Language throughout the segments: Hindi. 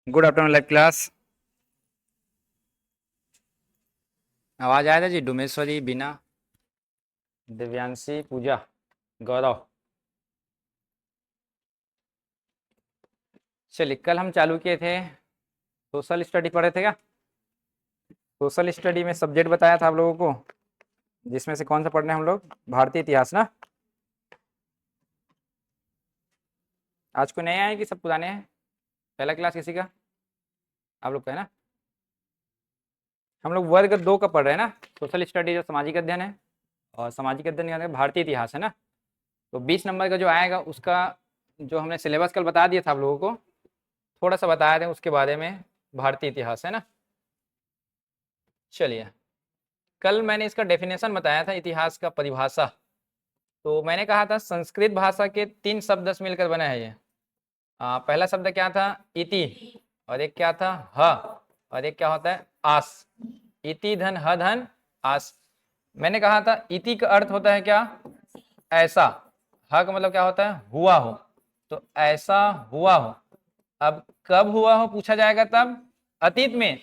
Good afternoon live class. आवाज आया था जी? डुमेश्वरी, बीना, दिव्यांशी, पूजा, गौरव। चलिए, कल हम चालू किए थे, सोशल स्टडी पढ़े थे क्या? सोशल स्टडी में सब्जेक्ट बताया था आप लोगों को, जिसमें से कौन सा पढ़ने हम लोग? भारतीय इतिहास ना। आज कोई नए आए कि सब पुराने हैं? पहला क्लास किसी का? आप लोग का है ना। हम लोग वर्ग 2 का पढ़ रहे हैं ना। सोशल स्टडी जो सामाजिक अध्ययन है, और सामाजिक अध्ययन का भारतीय इतिहास है ना। तो 20 नंबर का जो आएगा उसका जो हमने सिलेबस कल बता दिया था आप लोगों को, थोड़ा सा बताया दें उसके बारे में। भारतीय इतिहास है ना। चलिए, कल मैंने इसका डेफिनेशन बताया था, इतिहास का परिभाषा। तो मैंने कहा था संस्कृत भाषा के 3 शब्द से मिलकर बना है ये। पहला शब्द क्या था? इति, और एक क्या था? ह, और एक क्या होता है? आस। इति धन ह धन आस। मैंने कहा था इति का अर्थ होता है क्या? ऐसा। ह का मतलब क्या होता है? हुआ हो। तो ऐसा हुआ हो। अब कब हुआ हो पूछा जाएगा तब अतीत में,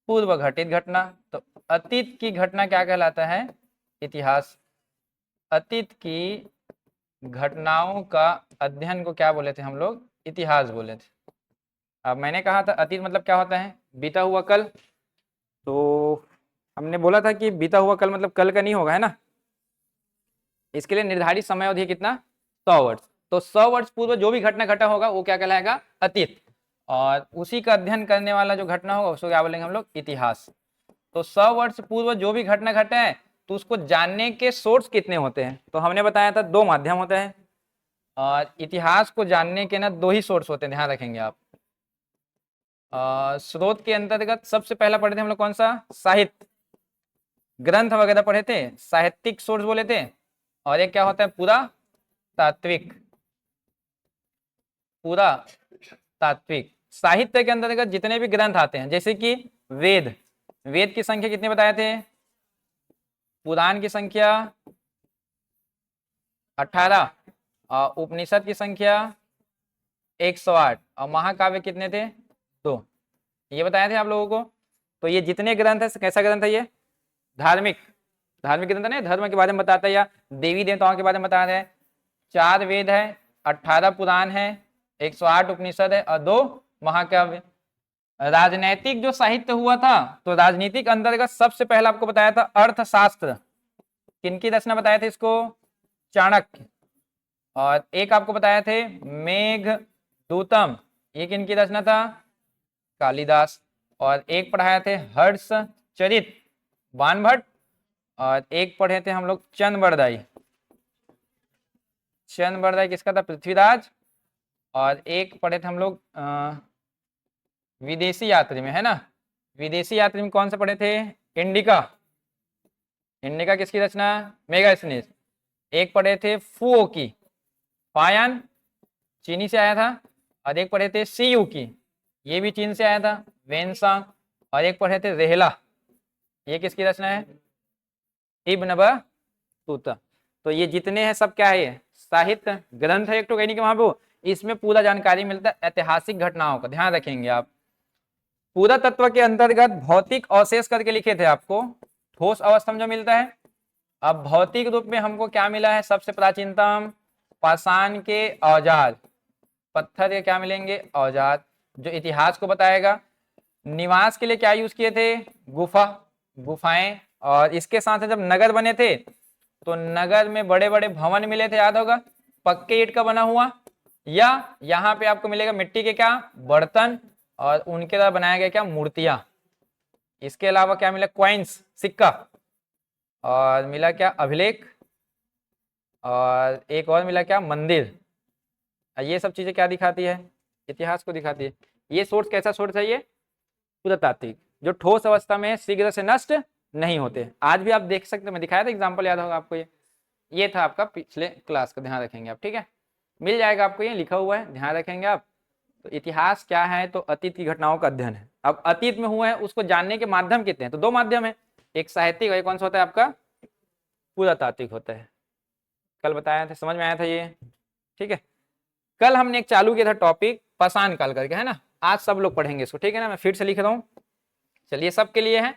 पूर्व घटित घटना। तो अतीत की घटना क्या कहलाता है? इतिहास। अतीत की घटनाओं का अध्ययन को क्या बोले थे हम लोग? इतिहास बोले थे। अब मैंने कहा था अतीत मतलब क्या होता है? बीता हुआ कल। तो हमने बोला था कि बीता हुआ कल मतलब कल का नहीं होगा, है ना। इसके लिए निर्धारित समय अवधि कितना? 100 वर्ष। तो 100 वर्ष पूर्व जो भी घटना घटा होगा वो क्या कहलाएगा? अतीत। और उसी का अध्ययन करने वाला जो घटना होगा उसको क्या बोलेंगे हम लोग? इतिहास। तो 100 वर्ष पूर्व जो भी घटना घटा है तो उसको जानने के सोर्स कितने होते हैं? तो हमने बताया था 2 माध्यम होते हैं। और इतिहास को जानने के ना 2 ही सोर्स होते हैं, ध्यान रखेंगे आप। स्रोत के अंतर्गत सबसे पहला पढ़े थे हम लोग कौन सा? साहित्य, ग्रंथ वगैरह पढ़े थे, साहित्यिक सोर्स बोले थे। और एक क्या होता है? पूरा तात्विक। पूरा तात्विक। साहित्य के अंतर्गत जितने भी ग्रंथ आते हैं, जैसे कि वेद। वेद की संख्या कितने बताए थे? पुराण की संख्या 18, और उपनिषद की संख्या 108, और महाकाव्य कितने थे? 2। ये बताए थे आप लोगों को। तो ये जितने ग्रंथ है, कैसा ग्रंथ है ये? धार्मिक। धार्मिक ग्रंथ है, धर्म के बारे में बताता है या देवी देवताओं के बारे में बता रहे हैं। 4 वेद है, 18 पुराण है, 108 उपनिषद है, और 2 महाकाव्य। राजनैतिक जो साहित्य हुआ था, तो राजनीतिक अंतर्गत सबसे पहला आपको बताया था अर्थशास्त्र। किनकी रचना बताए थे इसको? चाणक्य। और एक आपको बताए थे मेघदूतम, ये किनकी रचना था? कालिदास। और एक पढ़ाए थे हर्षचरित, बाणभट्ट। और एक पढ़े थे हम लोग चंद्रबरदाई। चंद्रबरदाई किसका था? पृथ्वीराज। और एक पढ़े थे हम लोग विदेशी यात्री में, है ना। विदेशी यात्री में कौन सा पढ़े थे? इंडिका। इंडिका किसकी रचना? मेगास्थनीज। एक पढ़े थे फुओ की, पायन, चीनी से आया था। और एक पढ़े थे सीयू की, ये भी चीन से आया था, वेनसांग। और एक पढ़े थे रेहला, ये किसकी रचना है? Ibn Battuta. तो ये जितने हैं सब क्या है? ये साहित्य ग्रंथ है एक तो, कहने के वहां पे इसमें पूरा जानकारी मिलता है ऐतिहासिक घटनाओं का, ध्यान रखेंगे आप। पूरा तत्व के अंतर्गत भौतिक अवशेष करके लिखे थे आपको, ठोस अवस्था में जो मिलता है। अब भौतिक रूप में हमको क्या मिला है? सबसे प्राचीनतम पाषाण के औजार, पत्थर के क्या मिलेंगे? औजार, जो इतिहास को बताएगा। निवास के लिए क्या यूज किए थे? गुफा, गुफाएं। और इसके साथ जब नगर बने थे तो नगर में बड़े बड़े भवन मिले थे, याद होगा, पक्के ईंट का बना हुआ। या यहाँ पे आपको मिलेगा मिट्टी के क्या? बर्तन। और उनके द्वारा बनाया गया क्या? मूर्तियां। इसके अलावा क्या मिला? क्वाइंस, सिक्का। और मिला क्या? अभिलेख। और एक और मिला क्या? मंदिर। ये सब चीजें क्या दिखाती है? इतिहास को दिखाती है। ये सोर्स कैसा सोर्स है? ये पुरातात्विक, जो ठोस अवस्था में शीघ्र से नष्ट नहीं होते। आज भी आप देख सकते हैं, मैं दिखाया था एग्जांपल, याद होगा आपको। ये था आपका पिछले क्लास का, ध्यान रखेंगे आप, ठीक है। मिल जाएगा आपको, ये लिखा हुआ है, ध्यान रखेंगे आप। तो इतिहास क्या है? तो अतीत की घटनाओं का अध्ययन है। अब अतीत में हुआ है उसको जानने के माध्यम कितने हैं? तो 2 माध्यम है, एक साहित्यिक और एक कौन सा होता है आपका? पुरातात्विक होता है। कल बताया था, समझ में आया था ये, ठीक है। कल हमने एक चालू किया था टॉपिक पाषाण काल करके, है ना। आज सब लोग पढ़ेंगे इसको, ठीक है ना। मैं फिर से लिख रहा हूँ, चलिए सबके लिए है।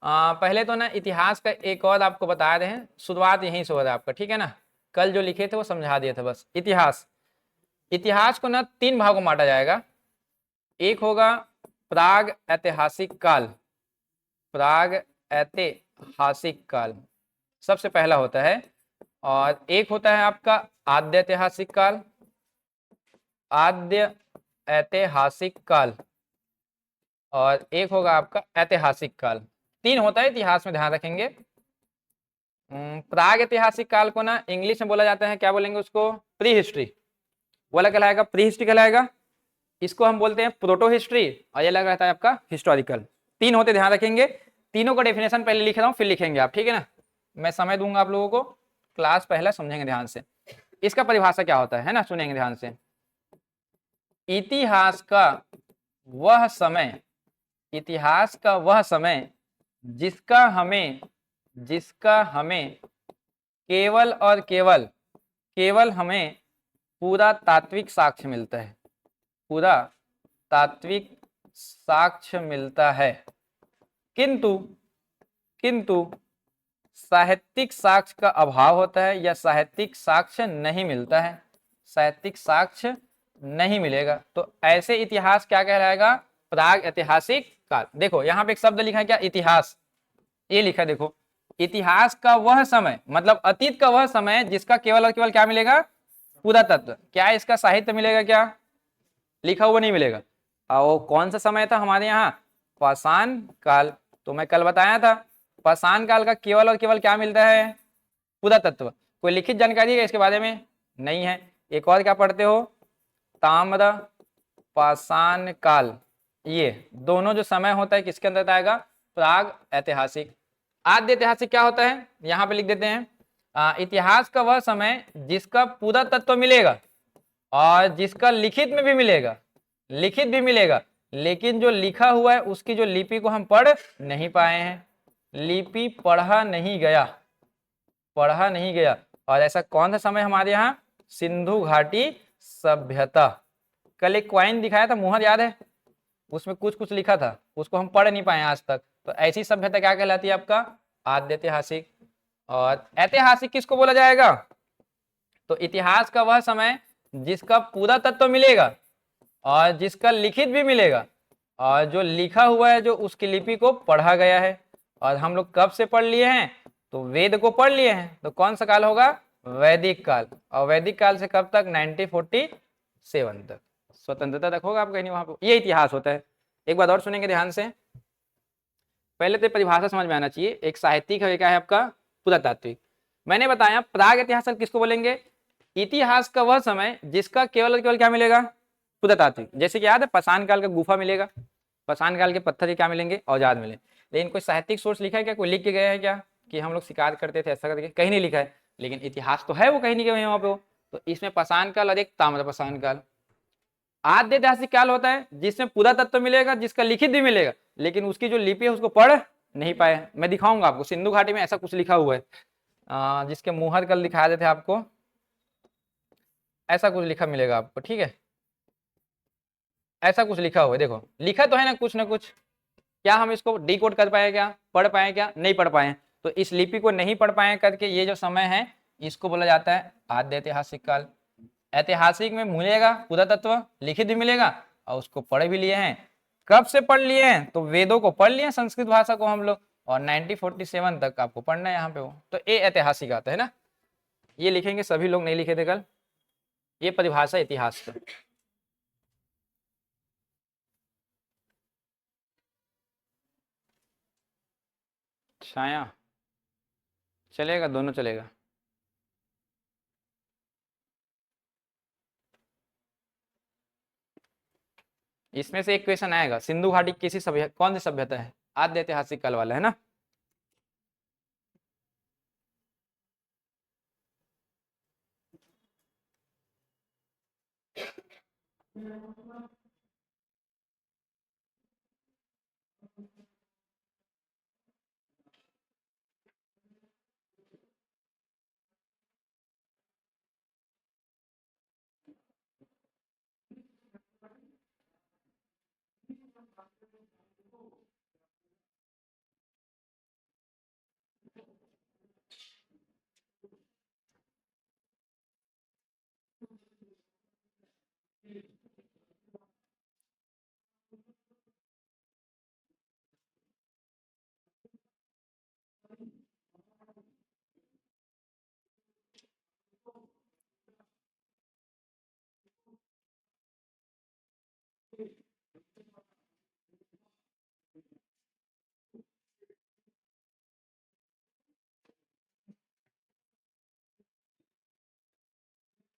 पहले तो ना इतिहास का एक और आपको बता रहे हैं, शुरुआत यहीं से हो रहा है आपका, ठीक है ना। कल जो लिखे थे वो समझा दिए थे बस। इतिहास, इतिहास को ना 3 भागों में बांटा जाएगा। एक होगा प्राग ऐतिहासिक काल, प्राग ऐतिहासिक काल सबसे पहला होता है। और एक होता है आपका आद्य ऐतिहासिक काल, आद्य ऐतिहासिक काल, और एक होगा आपका ऐतिहासिक काल। 3 होता है इतिहास में, ध्यान रखेंगे। प्राग ऐतिहासिक काल को ना इंग्लिश में बोला जाता है, क्या बोलेंगे उसको, प्री हिस्ट्री। वो अलग कहलाएगा, प्री हिस्ट्री कहलाएगा। इसको हम बोलते हैं प्रोटो हिस्ट्री, और ये अलग रहता है आपका हिस्टोरिकल। 3 होते, ध्यान रखेंगे। तीनों का डेफिनेशन पहले लिख रहा हूँ, फिर लिखेंगे आप, ठीक है ना। मैं समय दूंगा आप लोगों को, क्लास पहले समझेंगे ध्यान से। इसका परिभाषा क्या होता है ना, सुनेंगे ध्यान से। इतिहास का वह समय, इतिहास का वह समय जिसका हमें, जिसका हमें केवल और केवल, केवल हमें पूरा तात्विक साक्ष्य मिलता है, पूरा तात्विक साक्ष्य मिलता है, किंतु किंतु साहित्यिक साक्ष्य का अभाव होता है, या साहित्यिक साक्ष्य नहीं मिलता है, साहित्यिक साक्ष्य नहीं मिलेगा, तो ऐसे इतिहास क्या कहलाएगा, प्राग ऐतिहासिक काल। देखो यहाँ पे एक शब्द लिखा है क्या, इतिहास, ये लिखा है देखो, इतिहास का वह समय, मतलब अतीत का वह समय जिसका केवल और केवल क्या मिलेगा, पूरा तत्व। क्या इसका साहित्य मिलेगा, क्या लिखा हुआ नहीं मिलेगा। और वो कौन सा समय था हमारे यहाँ, पाषाण काल। तो मैं कल बताया था, पाषाण काल का केवल और केवल क्या मिलता है, पूरा तत्व। कोई लिखित जानकारी है इसके बारे में, नहीं है। एक और क्या पढ़ते हो, ताम्र पाषाण काल। ये दोनों जो समय होता है किसके अंदर आएगा, प्राग ऐतिहासिक। आद्य ऐतिहासिक क्या होता है, यहाँ पे लिख देते हैं, इतिहास का वह समय जिसका पूरा तत्व मिलेगा और जिसका लिखित में भी मिलेगा, लिखित भी मिलेगा, लेकिन जो लिखा हुआ है उसकी जो लिपि को हम पढ़ नहीं पाए हैं, लिपि पढ़ा नहीं गया, पढ़ा नहीं गया। और ऐसा कौन सा समय हमारे यहाँ, सिंधु घाटी सभ्यता। कल एक क्वाइन दिखाया था, मुहर याद है, उसमें कुछ कुछ लिखा था, उसको हम पढ़ नहीं पाए आज तक। तो ऐसी सभ्यता क्या कहलाती है आपका, आद्य ऐतिहासिक। और ऐतिहासिक किसको बोला जाएगा, तो इतिहास का वह समय जिसका पूरा तत्व मिलेगा और जिसका लिखित भी मिलेगा, और जो लिखा हुआ है जो उसकी लिपि को पढ़ा गया है। और हम लोग कब से पढ़ लिए हैं, तो वेद को पढ़ लिए हैं, तो कौन सा काल होगा, वैदिक काल। और वैदिक काल से कब तक, 1947 तक, स्वतंत्रता तक होगा आप कहीं वहां पर। ये इतिहास होता है। एक बात और सुनेंगे ध्यान से, पहले तो परिभाषा समझ में आना चाहिए। एक साहित्यिक है, क्या है आपका, पुरातात्विक। मैंने बताया प्राग ऐतिहासिक किसको बोलेंगे, इतिहास का वह समय जिसका केवल और केवल क्या मिलेगा, पुरातात्विक। जैसे कि याद है पाषाण काल का गुफा मिलेगा, पाषाण काल के पत्थर क्या मिलेंगे, औजार मिले। लेकिन कोई साहित्यिक सोर्स लिखा है क्या, कोई लिख के गया है क्या कि हम लोग शिकार करते थे ऐसा करके, कहीं नहीं लिखा है। लेकिन इतिहास तो है वो, कहीं नहीं गए वहां पे वो। तो इसमें पाषाण काल और एक ताम्र पाषाण काल। आद्य ऐतिहासिक काल होता है जिसमें पूरा तत्व मिलेगा, जिसका लिखित भी मिलेगा, लेकिन उसकी जो लिपि है उसको पढ़ नहीं पाए। मैं दिखाऊंगा आपको, सिंधु घाटी में ऐसा कुछ लिखा हुआ है, जिसके मुहर कल दिखा देते आपको, ऐसा कुछ लिखा मिलेगा आपको, ठीक है। ऐसा कुछ लिखा हुआ है, देखो लिखा तो है ना कुछ। क्या हम इसको डिकोड कर पाए, क्या पढ़ पाए, क्या नहीं पढ़ पाए। तो इस लिपि को नहीं पढ़ पाए करके ये जो समय है इसको बोला जाता है आद्य ऐतिहासिक काल। ऐतिहासिक में मिलेगा पूरा तत्व, लिखित भी मिलेगा, और उसको पढ़ भी लिए हैं। कब से पढ़ लिए हैं, तो वेदों को पढ़ लिए संस्कृत भाषा को हम लोग, और 1947 तक आपको पढ़ना है यहाँ पे वो। तो ये ऐतिहासिक आता है ना, ये लिखेंगे, सभी लोग नहीं लिखे थे कल। ये परिभाषा इतिहास का। छाया चलेगा, दोनों चलेगा। इसमें से एक क्वेश्चन आएगा, सिंधु घाटी किसी सभ्यता, कौन सी सभ्यता है, आद्य ऐतिहासिक काल वाला है ना।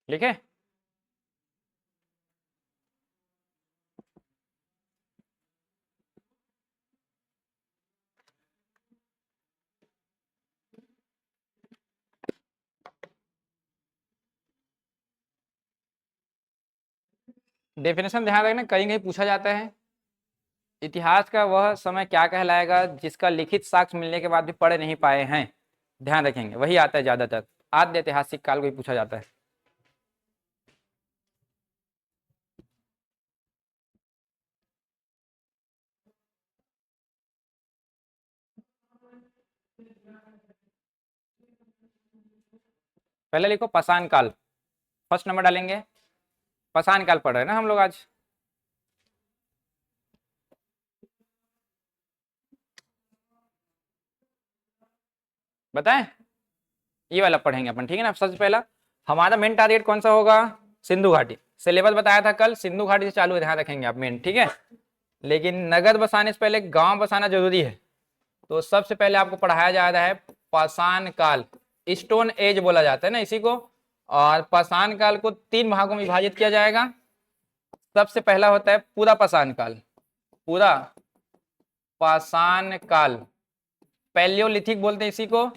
लिखे? डेफिनेशन ध्यान रखना, कहीं कहीं पूछा जाता है। इतिहास का वह समय क्या कहलाएगा जिसका लिखित साक्ष्य मिलने के बाद भी पढ़ नहीं पाए हैं, ध्यान रखेंगे, वही आता है ज्यादातर। आद्य ऐतिहासिक काल को ही पूछा जाता है। पहले लिखो पाषाण काल, फर्स्ट नंबर डालेंगे। पाषाण काल पढ़ रहे हैं ना हम लोग आज। बताएं, ये वाला पढ़ेंगे अपन, ठीक है ना। सबसे पहला हमारा मेन टारगेट कौन सा होगा? सिंधु घाटी। सिलेबस बताया था कल, सिंधु घाटी से चालू है, ध्यान रखेंगे आप मेन, ठीक है। लेकिन नगद बसाने से पहले गांव बसाना जरूरी है। तो सबसे पहले आपको पढ़ाया जा रहा है पाषाण काल, स्टोन एज बोला जाता है ना इसी को। और पाषाण काल को 3 भागों में विभाजित किया जाएगा। सबसे पहला होता है पूरा पाषाण काल, पूरा पाषाण काल, पैलियोलिथिक बोलते हैं इसी को।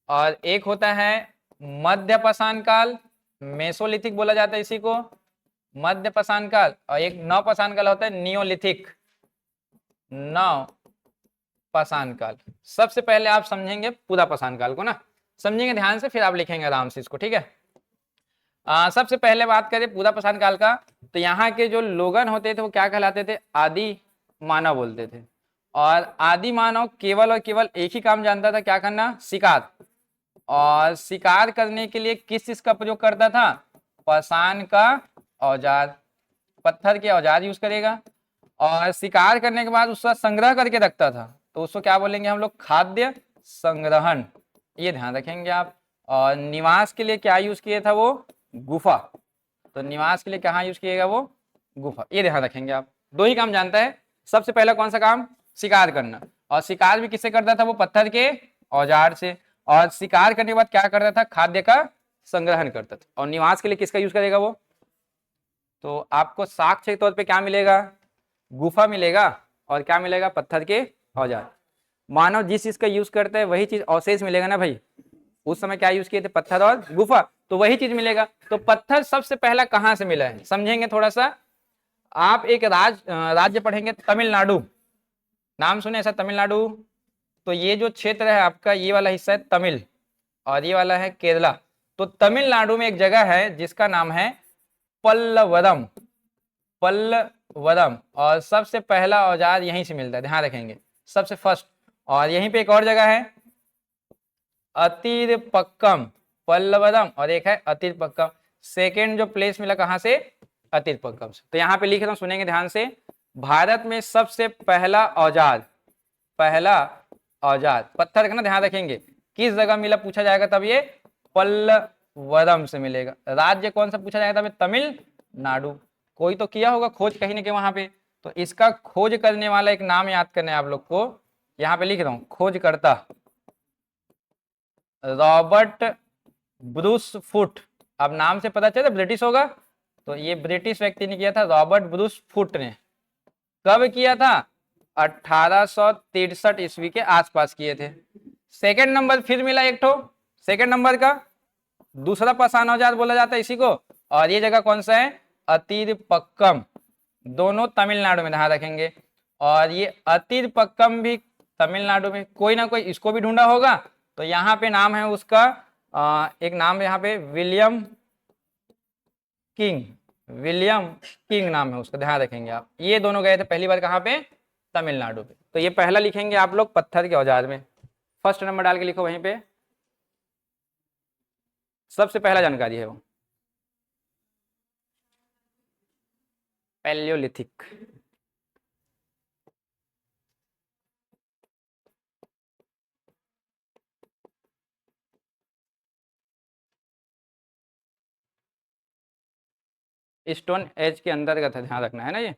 और एक होता है मध्य पाषाण काल, मेसोलिथिक बोला जाता है इसी को, मध्य पाषाण काल। और एक नव पाषाण काल होता है नियोलिथिक, नव पाषाण काल। सबसे पहले आप समझेंगे पूरा पाषाण काल को ना, समझेंगे ध्यान से, फिर आप लिखेंगे आराम से इसको, ठीक है। सबसे पहले बात करें पूरा पाषाण काल का, तो यहाँ के जो लोगन होते थे वो क्या कहलाते थे? आदि मानव बोलते थे। और आदि मानव केवल और केवल एक ही काम जानता था, क्या करना? शिकार। और शिकार करने के लिए किस चीज का प्रयोग करता था? पाषाण का औजार, पत्थर के औजार यूज करेगा। और शिकार करने के बाद उसका संग्रह करके रखता था, तो उसको क्या बोलेंगे हम लोग? खाद्य संग्रहण, ये ध्यान रखेंगे आप। और निवास के लिए क्या यूज किया था वो? गुफा। तो निवास के लिए कहाँ यूज किएगा वो? गुफा, ये ध्यान रखेंगे आप। 2 ही काम जानता है। सबसे पहला कौन सा काम? शिकार करना। और शिकार भी किससे करता था वो? पत्थर के औजार से। और शिकार करने के बाद क्या करता था? खाद्य का संग्रहण करता था। और निवास के लिए किसका यूज करेगा वो? तो आपको साक्ष्य के तौर पे क्या मिलेगा? गुफा मिलेगा। और क्या मिलेगा? पत्थर के औजार। मानव जिस चीज का यूज करता है वही चीज अवशेष मिलेगा ना भाई। उस समय क्या यूज किए थे? पत्थर और गुफा, तो वही चीज मिलेगा। तो पत्थर सबसे पहला कहां से मिला है समझेंगे थोड़ा सा। आप एक राज्य पढ़ेंगे तमिलनाडु, नाम सुने ऐसा तमिलनाडु? तो ये जो क्षेत्र है आपका, ये वाला हिस्सा है तमिल, और ये वाला है केरला। तो तमिलनाडु में एक जगह है जिसका नाम है पल्लवरम, पल्लवरम। और सबसे पहला औजार यहीं से मिलता है, ध्यान रखेंगे, सबसे फर्स्ट। और यहीं पे एक और जगह है अतिरपक्कम, पल्लवरम, और एक है अतिरपक्कम। सेकेंड जो प्लेस मिला कहां से? अतिरपक्कम से। तो यहाँ पे लिख रहा हूं, सुनेंगे ध्यान से। भारत में सबसे पहला औजार, पहला औजार पत्थर का ना, ध्यान रखेंगे, किस जगह मिला पूछा जाएगा तब ये पल्लवरम से मिलेगा। राज्य कौन सा पूछा जाएगा तब? तमिलनाडु। कोई तो किया होगा खोज कहीं ना कहीं वहां पे। तो इसका खोज करने वाला एक नाम याद करना है आप लोग को, यहाँ पे लिख रहा हूं, खोजकर्ता रॉबर्ट ब्रूस फुट। अब नाम से पता चला ब्रिटिश होगा, तो ये ब्रिटिश व्यक्ति ने किया था, रॉबर्ट ब्रूस फुट ने। कब किया था? 1863 ईस्वी के आसपास किए थे। सेकंड नंबर फिर मिला एक ठो, सेकंड नंबर का दूसरा पाषाण औजार बोला जाता है इसी को। और ये जगह कौन सा है? अतिरपक्कम, दोनों तमिलनाडु में, ध्यान रखेंगे। और ये अतिरपक्कम भी तमिलनाडु में, कोई ना कोई इसको भी ढूंढा होगा। तो यहाँ पे नाम है उसका, एक नाम यहाँ पे विलियम किंग, विलियम किंग नाम है उसका, ध्यान रखेंगे आप। ये दोनों गए थे पहली बार कहाँ पे? तमिलनाडु पे। तो ये पहला लिखेंगे आप लोग पत्थर के औजार में, फर्स्ट नंबर डाल के लिखो वहीं पे, सबसे पहला जानकारी है वो पैलियोलिथिक। स्टोन एज के अंदर का था, ध्यान रखना है ना ये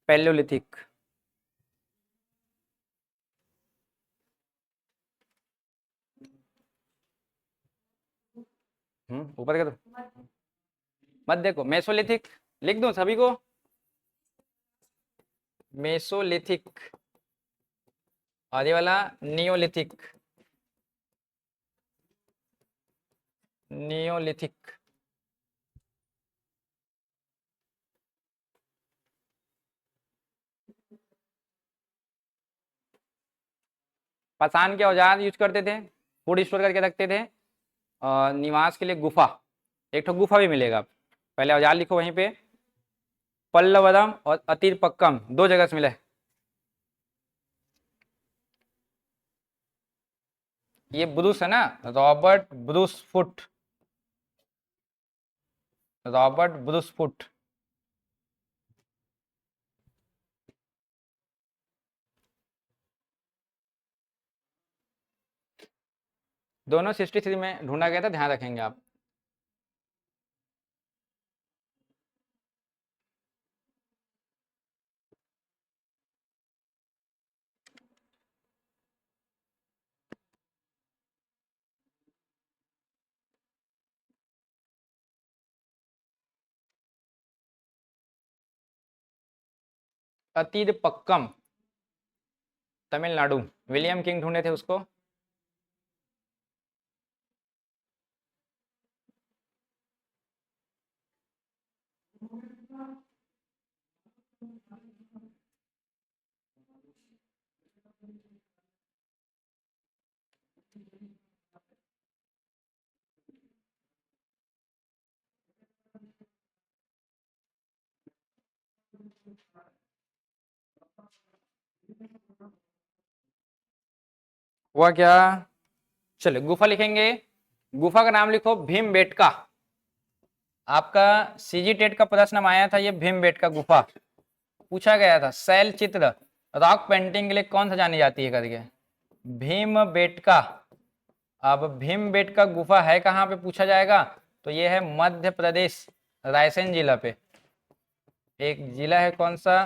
पैलियोलिथिक। ऊपर का तो मध्य को मेसोलिथिक लिख दूं सभी को, मेसोलिथिक, और ये वाला नियोलिथिक, नियोलिथिक। पाषाण के औजार यूज करते थे, फूड स्टोर करके रखते थे, और निवास के लिए गुफा, एक तो गुफा भी मिलेगा। पहले औजार लिखो वहीं पे, पल्लवदम और अतिरपक्कम, दो जगह से मिले। ये ब्रूस है ना, Robert Bruce foot, Robert Bruce foot. दोनों 63 में ढूंढा गया था, ध्यान रखेंगे आप। अतिरपक्कम तमिलनाडु, विलियम किंग ढूंढे थे उसको। हुआ क्या, चलो गुफा लिखेंगे। गुफा का नाम लिखो भीमबेटका। आपका सीजी टेट का प्रश्न आया था, ये भीमबेटका गुफा पूछा गया था। शैल चित्र रॉक पेंटिंग के लिए कौन सा जानी जाती है करके, भीमबेटका। अब भीमबेटका गुफा है कहाँ पे पूछा जाएगा, तो ये है मध्य प्रदेश, रायसेन जिला पे। एक जिला है कौन सा,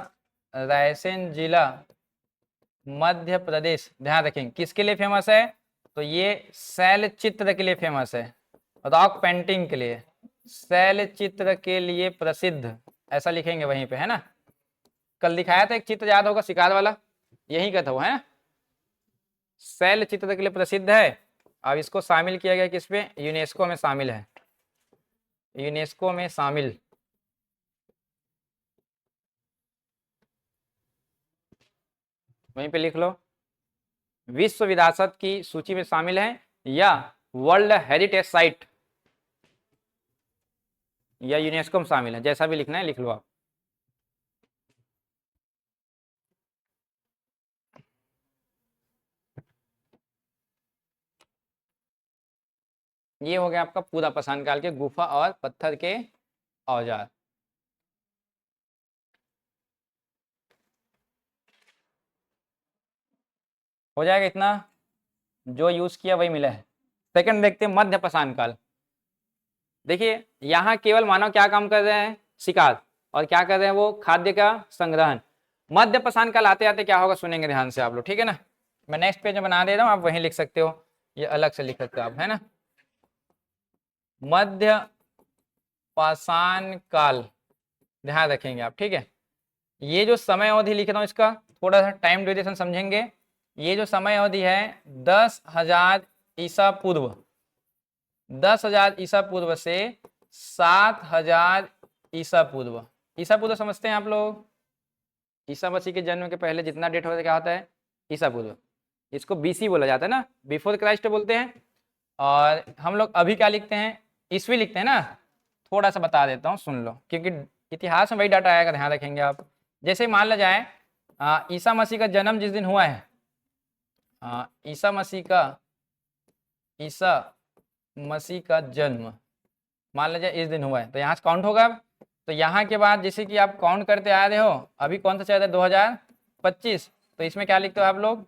रायसेन जिला, मध्य प्रदेश। ध्यान रखेंगे किसके लिए फेमस है, तो ये शैल चित्र के लिए फेमस है, रॉक पेंटिंग के लिए, शैल चित्र के लिए प्रसिद्ध, ऐसा लिखेंगे वहीं पे, है ना। कल दिखाया था एक चित्र, याद होगा, शिकार वाला, यही का था वो, है। शैल चित्र के लिए प्रसिद्ध है। अब इसको शामिल किया गया किस पे, यूनेस्को में शामिल है, यूनेस्को में शामिल। वहीं पे लिख लो, विश्व विरासत की सूची में शामिल है, या वर्ल्ड हेरिटेज साइट, या यूनेस्को में शामिल है, जैसा भी लिखना है लिख लो आप। ये हो गया आपका पूरा पाषाण काल के गुफा और पत्थर के औजार। हो जाएगा इतना, जो यूज किया वही मिला है। सेकंड देखते हैं मध्य पाषाण काल। देखिए यहाँ केवल मानव क्या काम कर रहे हैं, शिकार, और क्या कर रहे हैं वो, खाद्य का संग्रहण। मध्य पाषाण काल आते आते क्या होगा, सुनेंगे ध्यान से आप लोग, ठीक है ना। मैं नेक्स्ट पेज में बना दे रहा हूँ, आप वहीं लिख सकते हो, ये अलग से लिख सकते हो आप, है ना। मध्य पाषाण काल, ध्यान रखेंगे आप, ठीक है। ये जो समय अवधि लिख रहा हूँ, इसका थोड़ा सा टाइम ड्यूरेशन समझेंगे। ये जो समय अवधि है 10,000 ईसा पूर्व, 10,000 ईसा पूर्व से 7,000 ईसा पूर्व। ईसा पूर्व समझते हैं आप लोग, ईसा मसीह के जन्म के पहले जितना डेट होता है क्या होता है, ईसा पूर्व। इसको बीसी बोला जाता है ना, बिफोर क्राइस्ट बोलते हैं। और हम लोग अभी क्या लिखते हैं, ईस्वी लिखते हैं ना। थोड़ा सा बता देता हूँ, सुन लो, क्योंकि इतिहास में वही डाटा आएगा, ध्यान रखेंगे आप। जैसे मान लिया जाए ईसा मसीह का जन्म जिस दिन हुआ है, ईसा मसीह का जन्म मान लीजिए इस दिन हुआ है, तो यहाँ से काउंट होगा। तो यहाँ के बाद जैसे कि आप काउंट करते आ रहे हो, अभी कौन सा चल रहा है 2025, तो इसमें क्या लिखते हो आप लोग,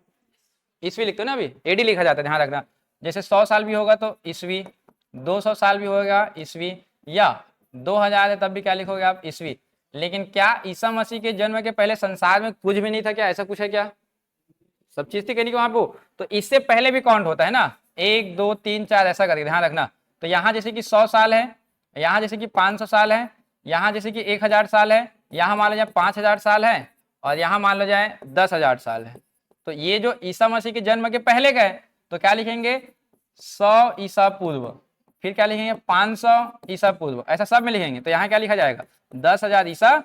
ईस्वी लिखते हो ना, अभी एडी लिखा जाता है, ध्यान रखना। जैसे 100 साल भी होगा तो ईस्वी, 200 साल भी होगा ईस्वी, या 2000 है तब भी क्या लिखोगे आप, ईस्वी। लेकिन क्या ईसा मसीह के जन्म के पहले संसार में कुछ भी नहीं था क्या, ऐसा कुछ है क्या, सब चीज थी कहीं वहां पे। तो इससे पहले भी काउंट होता है ना, 1 2 3 4 ऐसा करके, ध्यान रखना। तो यहाँ जैसे कि 100 साल है, यहाँ जैसे कि 500 साल है, यहाँ जैसे कि 1000 साल है, यहाँ मान लो जाए 5000 साल है, और यहाँ मान लो जाए 10,000 साल है। तो ये जो ईसा मसीह के जन्म के पहले का है, तो क्या लिखेंगे 100 ईसा पूर्व, फिर क्या लिखेंगे 500 ईसा पूर्व, ऐसा सब में लिखेंगे। तो यहाँ क्या लिखा जाएगा 10,000 ईसा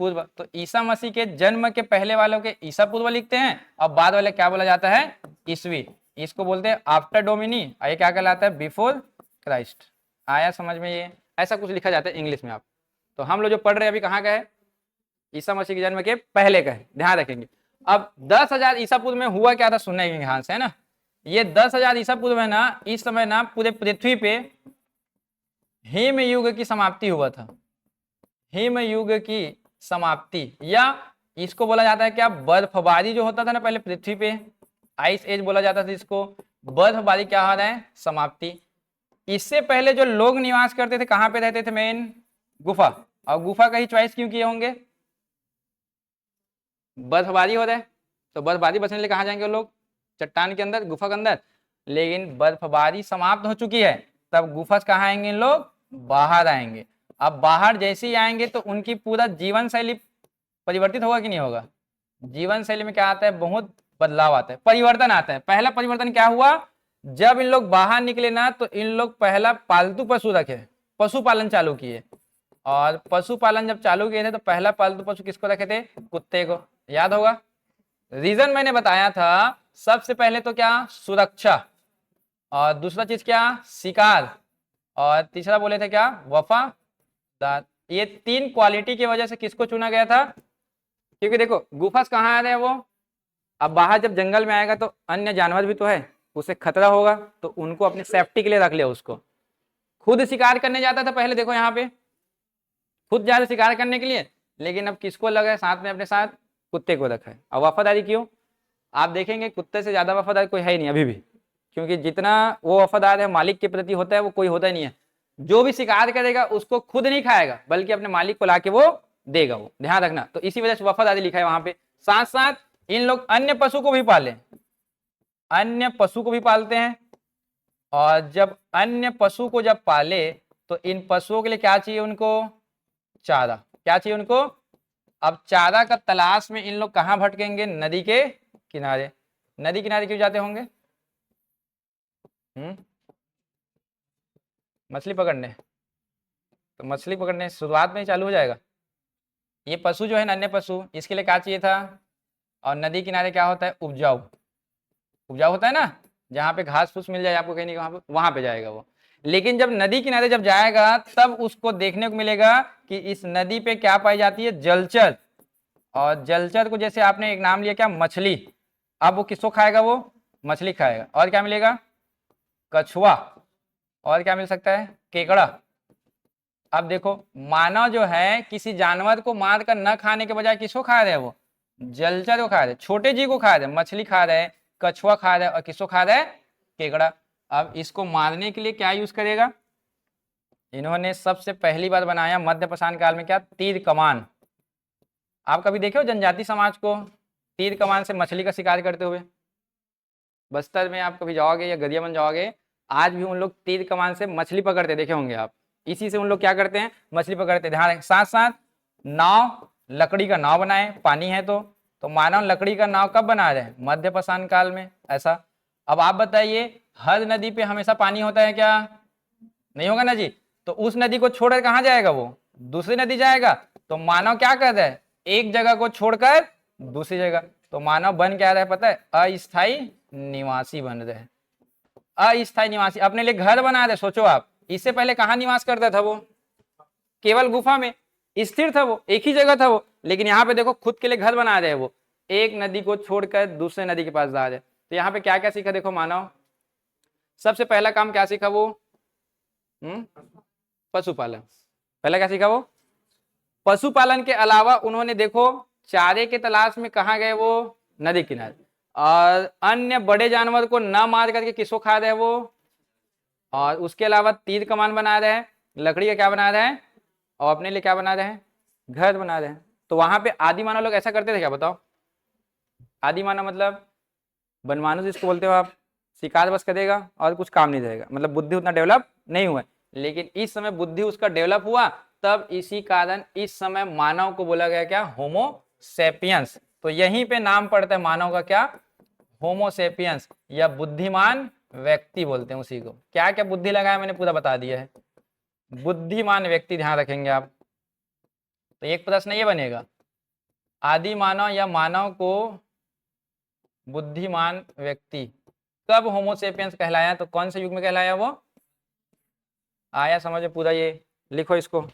पूर्व। तो ईसा मसीह के जन्म के पहले वालों के ईसा पूर्व लिखते हैं, और बाद वाले क्या बोला जाता है ईसवी, इसको बोलते हैं आफ्टर डोमिनी, और ये क्या कहलाता है बिफोर क्राइस्ट। आया समझ में, ये ऐसा कुछ लिखा जाता है इंग्लिश में आप। तो हम लोग जो पढ़ रहे हैं अभी कहाँ का है, ईसा मसीह के जन्म के पहले का है, ध्यान रखेंगे। अब 10,000 ईसा पूर्व में हुआ क्या था सुनने के ध्यान से, है ना। ये 10,000 ईसा पूर्व में ना, इस समय ना पूरे पृथ्वी पे हिम युग की समाप्ति हुआ था। हिम युग की समाप्ति, या इसको बोला जाता है क्या बर्फबारी जो होता था ना पहले पृथ्वी पे, आइस एज बोला जाता था इसको, बर्फबारी क्या हो रहा है समाप्ति। इससे पहले जो लोग निवास करते थे कहाँ पे रहते थे मेन, गुफा। और गुफा का ही चॉइस क्यों किए होंगे, बर्फबारी हो रहा है तो बर्फबारी बचने के लिए कहाँ जाएंगे वो लोग, चट्टान के अंदर, गुफा के अंदर। लेकिन बर्फबारी समाप्त हो चुकी है, तब गुफा से कहाँ आएंगे इन लोग, बाहर आएंगे। अब बाहर जैसे ही आएंगे तो उनकी पूरा जीवन शैली परिवर्तित होगा कि नहीं होगा। जीवन शैली में क्या आता है, बहुत बदलाव आता है, परिवर्तन आता है। पहला परिवर्तन क्या हुआ, जब इन लोग बाहर निकले ना, तो इन लोग पहला पालतू पशु रखे, पशुपालन चालू किए। और पशुपालन जब चालू किए थे तो पहला पालतू पशु किसको रखे थे, कुत्ते को, याद होगा। रीजन मैंने बताया था, सबसे पहले तो क्या सुरक्षा, और दूसरा चीज क्या शिकार, और तीसरा बोले थे क्या वफादार। ये 3 क्वालिटी की वजह से किसको चुना गया था, क्योंकि देखो गुफा से कहाँ आ रहे हैं वो, अब बाहर जब जंगल में आएगा तो अन्य जानवर भी तो है, उसे खतरा होगा, तो उनको अपनी सेफ्टी के लिए रख लिया उसको। खुद शिकार करने जाता था पहले, देखो यहाँ पे खुद जा रहे शिकार करने के लिए, लेकिन अब किसको लगा है साथ में, अपने साथ कुत्ते को रखा है। और वफादारी क्यों, आप देखेंगे कुत्ते से ज्यादा वफादार कोई है ही नहीं अभी भी, क्योंकि जितना वो वफादार है मालिक के प्रति होता है वो कोई होता ही नहीं है। जो भी शिकार करेगा उसको खुद नहीं खाएगा, बल्कि अपने मालिक को लाके वो देगा, वो ध्यान रखना। तो इसी वजह से वफादारी लिखा है वहां पे। साथ साथ इन लोग अन्य पशु को भी पाले, अन्य पशु को भी पालते हैं। और जब अन्य पशु को जब पाले तो इन पशुओं के लिए क्या चाहिए उनको, चारा। क्या चाहिए उनको, अब चारा का तलाश में इन लोग कहाँ भटकेंगे, नदी के किनारे। नदी किनारे क्यों जाते होंगे, मछली पकड़ने। तो मछली पकड़ने शुरुआत में ही चालू हो जाएगा। ये पशु जो है अन्य पशु, इसके लिए क्या चाहिए था, और नदी किनारे क्या होता है, उपजाऊ, उपजाऊ होता है ना, जहाँ पे घास फूस मिल जाए आपको कहीं नहीं कहाँ पे, वहां पे जाएगा वो। लेकिन जब नदी किनारे जब जाएगा तब उसको देखने को मिलेगा कि इस नदी पे क्या पाई जाती है, जलचर। और जलचर को जैसे आपने एक नाम लिया क्या, मछली। अब वो किसको खाएगा, वो मछली खाएगा। और क्या मिलेगा, कछुआ। और क्या मिल सकता है, केकड़ा। अब देखो मानव जो है किसी जानवर को मार कर न खाने के बजाय किसको खा रहे हैं, वो जलचर को खा रहे, छोटे जीव को खा रहे, मछली खा रहे, कछुआ खा रहे, और किसको खा रहे, केकड़ा। अब इसको मारने के लिए क्या यूज करेगा, इन्होंने सबसे पहली बार बनाया मध्य पाषाण काल में क्या, तीर कमान। आप कभी देखे हो जनजाति समाज को तीर कमान से मछली का शिकार करते हुए, बस्तर में आप कभी जाओगे या गरियाबंद जाओगे, आज भी उन लोग तीर कमान से मछली पकड़ते देखे होंगे आप। इसी से उन लोग क्या करते हैं, मछली पकड़ते। ध्यान रखें। साथ साथ नाव, लकड़ी का नाव बनाए, पानी है तो मानव लकड़ी का नाव कब बना रहे हैं, मध्य पाषाण काल में, ऐसा। अब आप बताइए हर नदी पे हमेशा पानी होता है क्या, नहीं होगा ना जी। तो उस नदी को छोड़कर कहाँ जाएगा, वो दूसरी नदी जाएगा। तो मानव क्या कर रहा है, एक जगह को छोड़कर दूसरी जगह। तो मानव बन क्या रहा है पता है, अस्थायी निवासी बन रहे हैं। अस्थायी निवासी, अपने लिए घर बना रहे। सोचो आप, इससे पहले कहाँ निवास करता था वो, केवल गुफा में स्थिर था, वो एक ही जगह था वो। लेकिन यहाँ पे देखो खुद के लिए घर बना रहे हैं, वो एक नदी को छोड़कर दूसरे नदी के पास जा रहे। तो यहाँ पे क्या क्या सीखा, देखो मानव सबसे पहला काम क्या सीखा वो, पशुपालन। पहला क्या सीखा वो, पशुपालन के अलावा उन्होंने देखो चारे के तलाश में कहाँ गए, वो नदी किनारे। और अन्य बड़े जानवर को न मार करके किसको खा रहे हैं वो, और उसके अलावा तीर कमान बना रहे हैं, लकड़ी का क्या बना रहे हैं, और अपने लिए क्या बना रहे हैं, घर बना रहे हैं। तो वहां पे आदि मानव लोग ऐसा करते थे क्या, बताओ। आदि मानव मतलब बनमानुष जिसको बोलते हो आप, शिकार बस करेगा और कुछ काम नहीं रहेगा, मतलब बुद्धि उतना डेवलप नहीं हुआ है। लेकिन इस समय बुद्धि उसका डेवलप हुआ, तब इसी कारण इस समय मानव को बोला गया क्या, होमो सेपियंस। तो यहीं पे नाम पड़ता है मानव का क्या, होमो सेपियंस, या बुद्धिमान व्यक्ति बोलते हैं उसी को। क्या क्या बुद्धि लगाया मैंने पूरा बता दिया है, बुद्धिमान व्यक्ति ध्यान रखेंगे आप। तो एक प्रश्न ये बनेगा, आदि मानव या मानव को बुद्धिमान व्यक्ति कब होमोसेपियंस कहलाया, तो कौन से युग में कहलाया वो, आया समझ में पूरा, ये लिखो इसको।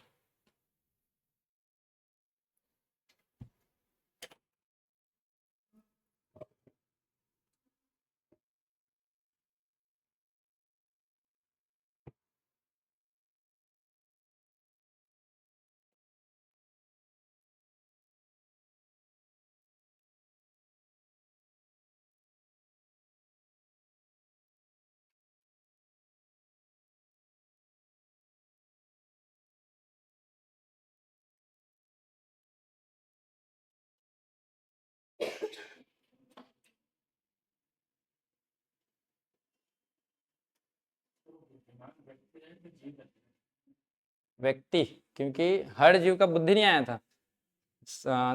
व्यक्ति, क्योंकि हर जीव का बुद्धि नहीं आया था,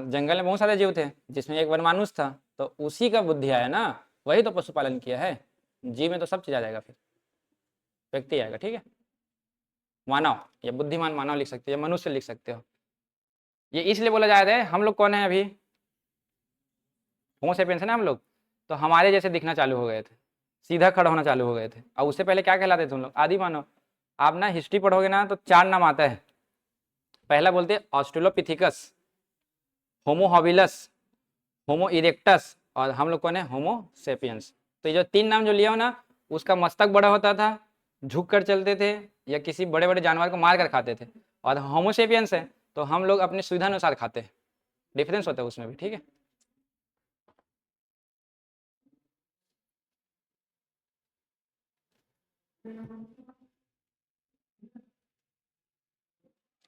जंगल में बहुत सारे जीव थे जिसमें एक वनमानुष था, तो उसी का बुद्धि आया ना, वही तो पशुपालन किया है। जीव में तो सब चीज आ जाएगा, फिर व्यक्ति आएगा, ठीक है। मानव या बुद्धिमान मानव लिख सकते हो, या मनुष्य लिख सकते हो। ये इसलिए बोला जा रहा है, हम लोग कौन है अभी, होमो सेपियंस है ना हम लोग, तो हमारे जैसे दिखना चालू हो गए थे, सीधा खड़ा होना चालू हो गए थे। और उससे पहले क्या कहलाते थे हम लोग, आदि मानव। आप ना हिस्ट्री पढ़ोगे ना तो 4 नाम आता है। पहला बोलते हैं ऑस्ट्रेलोपिथिकस, होमो हॉबिलस, होमो इरेक्टस, और हम लोग कौन है, होमो सेपियंस। तो ये जो 3 नाम जो लिया हो ना, उसका मस्तक बड़ा होता था, झुक कर चलते थे, या किसी बड़े बड़े जानवर को मार कर खाते थे। और होमो सेपियंस है तो हम लोग अपनी सुविधा अनुसार खाते हैं, डिफरेंस होता है उसमें भी, ठीक है।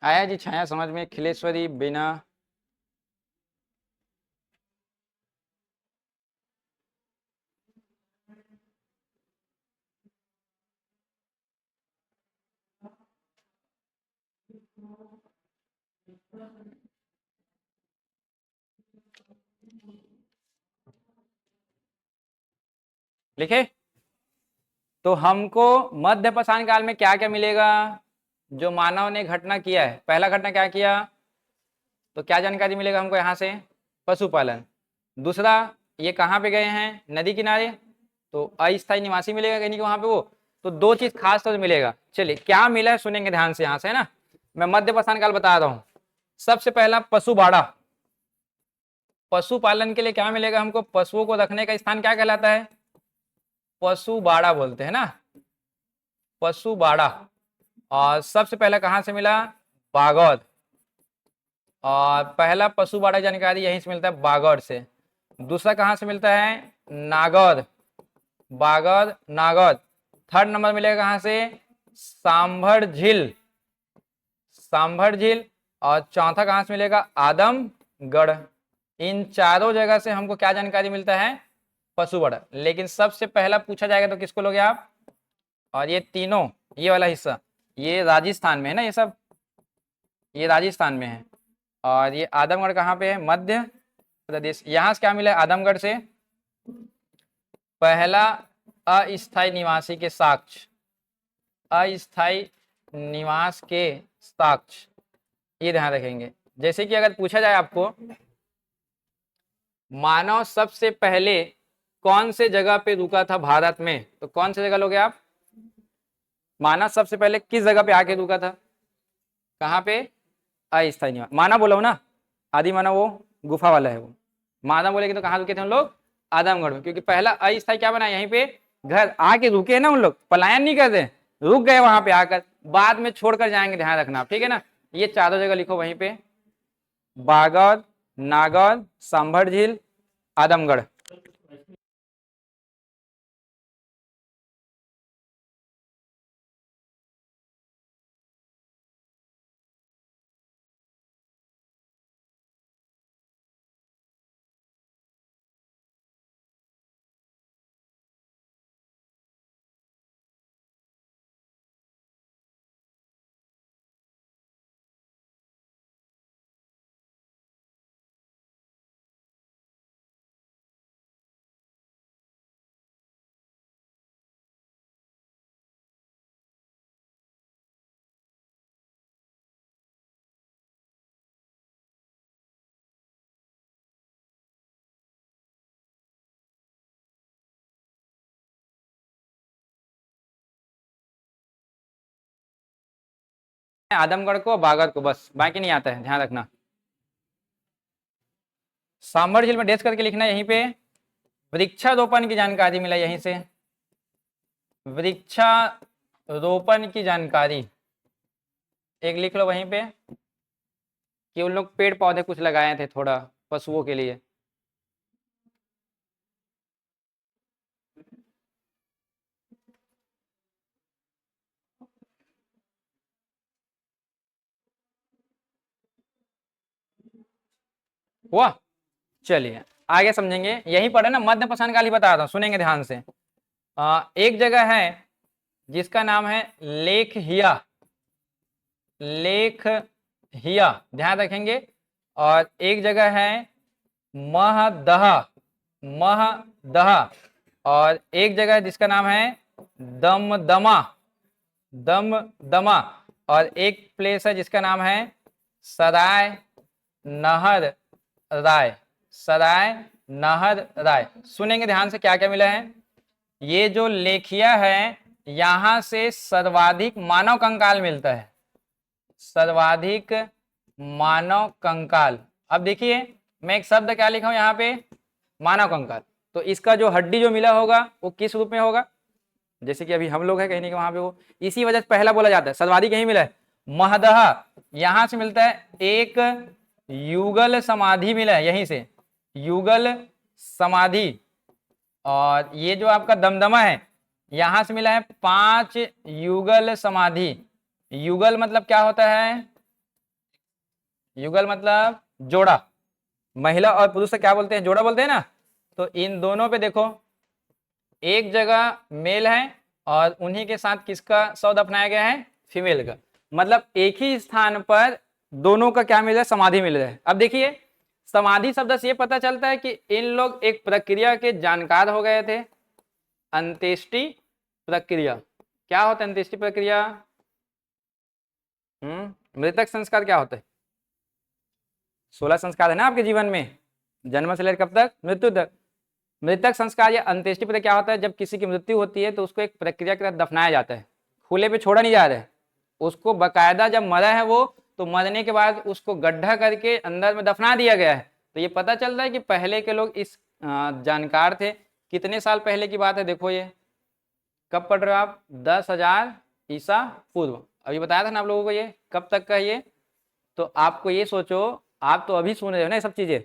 आया जी छाया समझ में, खिलेश्वरी, बिना। लिखे, तो हमको मध्य पाषाण काल में क्या क्या मिलेगा, जो मानव ने घटना किया है। पहला घटना क्या किया, तो क्या जानकारी मिलेगा हमको यहाँ से, पशुपालन। दूसरा, ये कहाँ पे गए हैं, नदी किनारे, तो अस्थायी निवासी मिलेगा कहीं वहां पे वो। तो 2 चीज खास तौर से मिलेगा। चलिए क्या मिला है सुनेंगे ध्यान से यहाँ से, है ना। मैं मध्य पाषाण काल बता रहा हूँ। सबसे पहला पशु बाड़ा, पशुपालन के लिए क्या मिलेगा हमको, पशुओं को रखने का स्थान क्या कहलाता है, पशु बाड़ा बोलते हैं ना, पशु बाड़ा। और सबसे पहला कहाँ से मिला, बागौर। और पहला पशु बाड़ा जानकारी यहीं से मिलता है, बागौर से। दूसरा कहाँ से मिलता है, नागौर, बागौर नागौर। थर्ड नंबर मिलेगा कहाँ से, सांभर झील, सांभर झील। और चौथा कहाँ से मिलेगा, आदमगढ़। इन चारों जगह से हमको क्या जानकारी मिलता है, पशु बाड़ा। लेकिन सबसे पहला पूछा जाएगा तो किसको लोगे आप, और ये तीनों, ये वाला हिस्सा ये राजस्थान में है ना, ये सब ये राजस्थान में है। और ये आदमगढ़ कहाँ पे है, मध्य प्रदेश। यहाँ से क्या मिला है, आदमगढ़ से पहला अस्थायी निवासी के साक्ष्य, अस्थायी निवास के साक्ष्य, ये ध्यान रखेंगे। जैसे कि अगर पूछा जाए आपको, मानव सबसे पहले कौन से जगह पे रुका था भारत में, तो कौन सी जगह लोगे आप, मानव सबसे पहले किस जगह पे आके रुका था, कहाँ पे, अस्थायी निवास। मानव बोलो ना, आदि मानव वो गुफा वाला है वो। मानव बोलेंगे तो कहाँ रुके थे हम लोग, आदमगढ़ में। क्योंकि पहला अस्थायी क्या बना, यहीं पे घर आके रुके हैं ना उन लोग, पलायन नहीं करते, रुक गए वहां पे आकर, बाद में छोड़कर जाएंगे, ध्यान रखना आप, ठीक है ना। ये चारों जगह लिखो वहीं पे, बागौर, नागौर, सांभर झील, आदमगढ़। आदमगढ़ को, बागर को, बस बाकी नहीं आता है, ध्यान रखना। सांभर झील में डैश करके लिखना है यहीं पे। वृक्षारोपण की जानकारी मिला यहीं से, वृक्षारोपण की जानकारी एक लिख लो वहीं पे कि उन लोग पेड़ पौधे कुछ लगाए थे थोड़ा पशुओं के लिए। हुआ, चलिए आगे समझेंगे। यही पढ़े ना, मध्य पाषाण काल ही बता रहा हूँ, सुनेंगे ध्यान से। एक जगह है जिसका नाम है लेखहिया, लेखहिया, ध्यान रखेंगे। और एक जगह है महदहा, महदहा। और एक जगह जिसका नाम है दमदमा, दमदमा। और एक प्लेस है जिसका नाम है सराय नहर राय, सराय नहर राय। सुनेंगे ध्यान से क्या क्या मिला है। ये जो लेखिया है, यहां से सर्वाधिक मानव कंकाल मिलता है, सर्वाधिक मानव कंकाल। अब देखिए मैं एक शब्द क्या लिखा हूं यहाँ पे, मानव कंकाल। तो इसका जो हड्डी जो मिला होगा वो किस रूप में होगा, जैसे कि अभी हम लोग है कहीं नहीं वहां पे, वो इसी वजह से पहला बोला जाता है, सर्वाधिक यही मिला है। महदहा यहां से मिलता है, एक युगल समाधि मिला है यहीं से, युगल समाधि। और ये जो आपका दमदमा है, यहां से मिला है 5 युगल समाधि। युगल मतलब क्या होता है, युगल मतलब जोड़ा, महिला और पुरुष से क्या बोलते हैं, जोड़ा बोलते हैं ना। तो इन दोनों पे देखो, एक जगह मेल है और उन्हीं के साथ किसका शव अपनाया गया है, फीमेल का। मतलब एक ही स्थान पर दोनों का क्या मिल रहा है, समाधि मिल रहा है। अब देखिए समाधि शब्द से ये पता चलता है कि इन लोग एक प्रक्रिया के जानकार हो गए थे, अंत्येष्टि प्रक्रिया। क्या होता है अंत्येष्टि प्रक्रिया, मृतक संस्कार क्या होता है, 16 संस्कार है ना आपके जीवन में, जन्म से लेकर कब तक, मृत्यु तक। मृतक संस्कार या अंत्येष्टि प्रक्रिया क्या होता है, जब किसी की मृत्यु होती है तो उसको एक प्रक्रिया के तहत दफनाया जाता है, खुले पे छोड़ा नहीं जा रहा है उसको, बकायदा जब मरा है वो, तो मरने के बाद उसको गड्ढा करके अंदर में दफना दिया गया है। तो ये पता चल रहा है कि पहले के लोग इस जानकार थे। कितने साल पहले की बात है, देखो ये कब पढ़ रहे हो आप, 10,000 ईसा पूर्व। अभी बताया था ना आप लोगों को, ये कब तक का ये। तो आपको ये सोचो, आप तो अभी सुन रहे हो ना ये सब चीजें,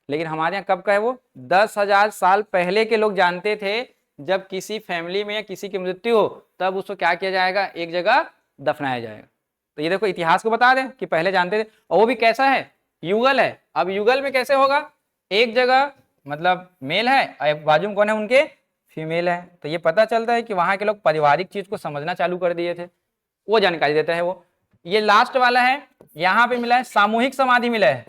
लेकिन हमारे यहाँ कब का है वो, 10,000 साल पहले के लोग जानते थे जब किसी फैमिली में या किसी की मृत्यु हो तब उसको क्या किया जाएगा, एक जगह दफनाया जाएगा। तो ये देखो इतिहास को बता दें कि पहले जानते थे, और वो भी कैसा है, युगल है। अब युगल में कैसे होगा, एक जगह मतलब मेल है और बाजू में कौन है उनके, फीमेल है। तो ये पता चलता है कि वहां के लोग पारिवारिक चीज को समझना चालू कर दिए थे, वो जानकारी देता है वो। ये लास्ट वाला है, यहाँ पे मिला है सामूहिक समाधि मिला है,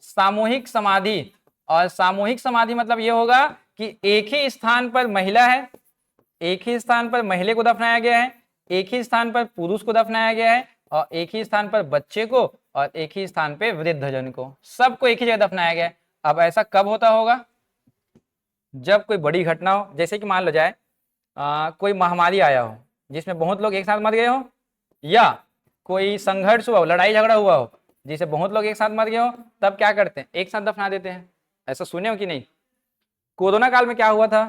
सामूहिक समाधि। और सामूहिक समाधि मतलब ये होगा कि एक ही स्थान पर महिला है, एक ही स्थान पर महिला को दफनाया गया है, एक ही स्थान पर पुरुष को दफनाया गया है, और एक ही स्थान पर बच्चे को, और एक ही स्थान पर वृद्धजन को, सबको एक ही जगह दफनाया गया है। अब ऐसा कब होता होगा, जब कोई बड़ी घटना हो, जैसे कि मान लो जाए कोई महामारी आया हो जिसमें बहुत लोग एक साथ मर गए हो, या कोई संघर्ष हुआ हो, लड़ाई झगड़ा हुआ हो जिसे बहुत लोग एक साथ मर गए हो, तब क्या करते हैं, एक साथ दफना देते हैं। ऐसा सुने हो कि नहीं। कोरोना काल में क्या हुआ था,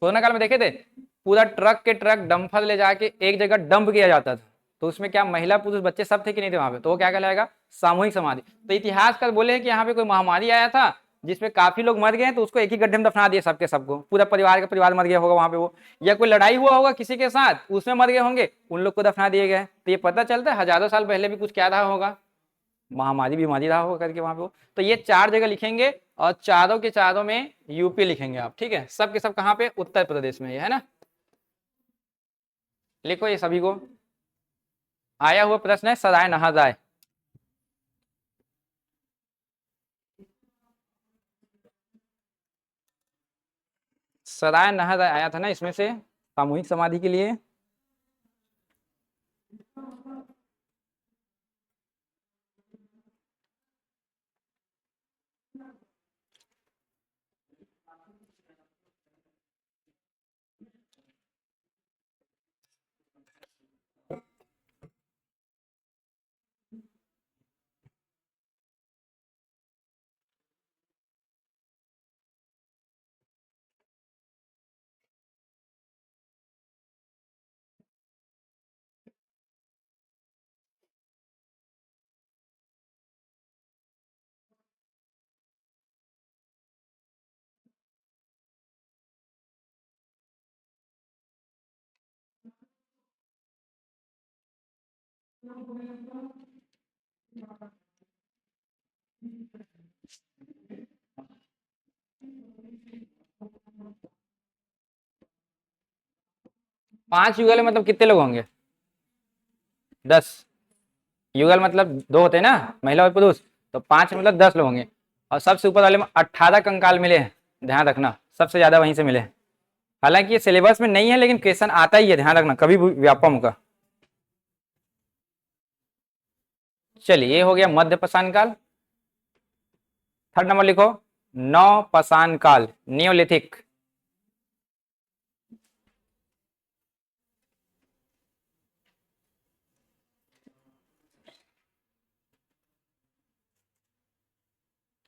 कोरोना काल में देखे थे, पूरा ट्रक के ट्रक डंपर ले जाके एक जगह डंप किया जाता था, तो उसमें क्या महिला पुरुष बच्चे सब थे कि नहीं थे वहां पे, तो वो क्या कहलाएगा, सामूहिक समाधि। तो इतिहासकार बोले कि यहाँ पे कोई महामारी आया था जिसमें काफी लोग मर गए, तो उसको एक ही गड्ढे में दफना दिए सबके सबको, पूरा परिवार का परिवार मर गया होगा वहां पे वो, या कोई लड़ाई हुआ होगा किसी के साथ उसमें मर गए होंगे, उन लोग को दफना दिए गए। तो ये पता चलता है हजारों साल पहले भी कुछ क्या रहा होगा, महामारी बीमारी रहा होगा करके वहां पे वो। तो ये 4 जगह लिखेंगे और चारों के चारों में यूपी लिखेंगे आप, ठीक है। सब के सब कहाँ पे, उत्तर प्रदेश में, ये है ना। लिखो ये सभी को। आया हुआ प्रश्न है सराय नहा जाए, सराय नहा जाए आया था ना इसमें से, सामूहिक समाधि के लिए। पांच युगल मतलब कितने लोग होंगे? 10। युगल मतलब दो होते हैं ना, महिला और पुरुष, तो पांच मतलब 10 लोग होंगे। और सबसे ऊपर वाले में 18 कंकाल मिले हैं, ध्यान रखना सबसे ज्यादा वहीं से मिले हैं। हालांकि ये सिलेबस में नहीं है लेकिन क्वेश्चन आता ही है, ध्यान रखना कभी भी व्यापम का। चलिए ये हो गया मध्य पाषाण काल। थर्ड नंबर लिखो, नव पाषाण काल, नियोलिथिक।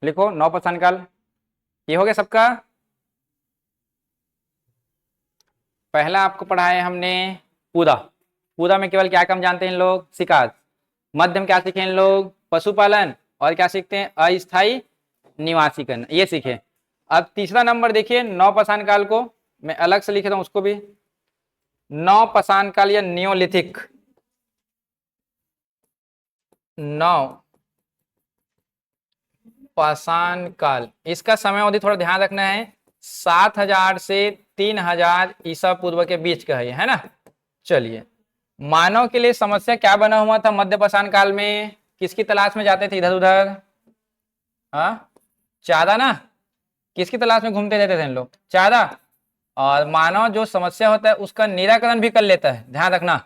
लिखो नव पाषाण काल। ये हो गया सबका। पहला आपको पढ़ाया हमने पूरा। पूरा में केवल क्या काम जानते हैं इन लोग? शिकार। मध्यम क्या सीखे इन लोग? पशुपालन। और क्या सीखते हैं? अस्थाई निवासीकरण, ये सीखे। अब तीसरा नंबर देखिए, नव पाषाण काल को मैं अलग से लिख रहा हूं उसको भी, नव पाषाण काल या नियोलिथिक। नव पाषाण काल, इसका समय अवधि थोड़ा ध्यान रखना है, 7000 से 3000 ईसा पूर्व के बीच का है ना। चलिए, मानव के लिए समस्या क्या बना हुआ था मध्य पाषाण काल में? किसकी तलाश में जाते थे इधर उधर? हाँ, चारा ना। किसकी तलाश में घूमते रहते थे इन लोग? चारा। और मानव जो समस्या होता है उसका निराकरण भी कर लेता है, ध्यान रखना।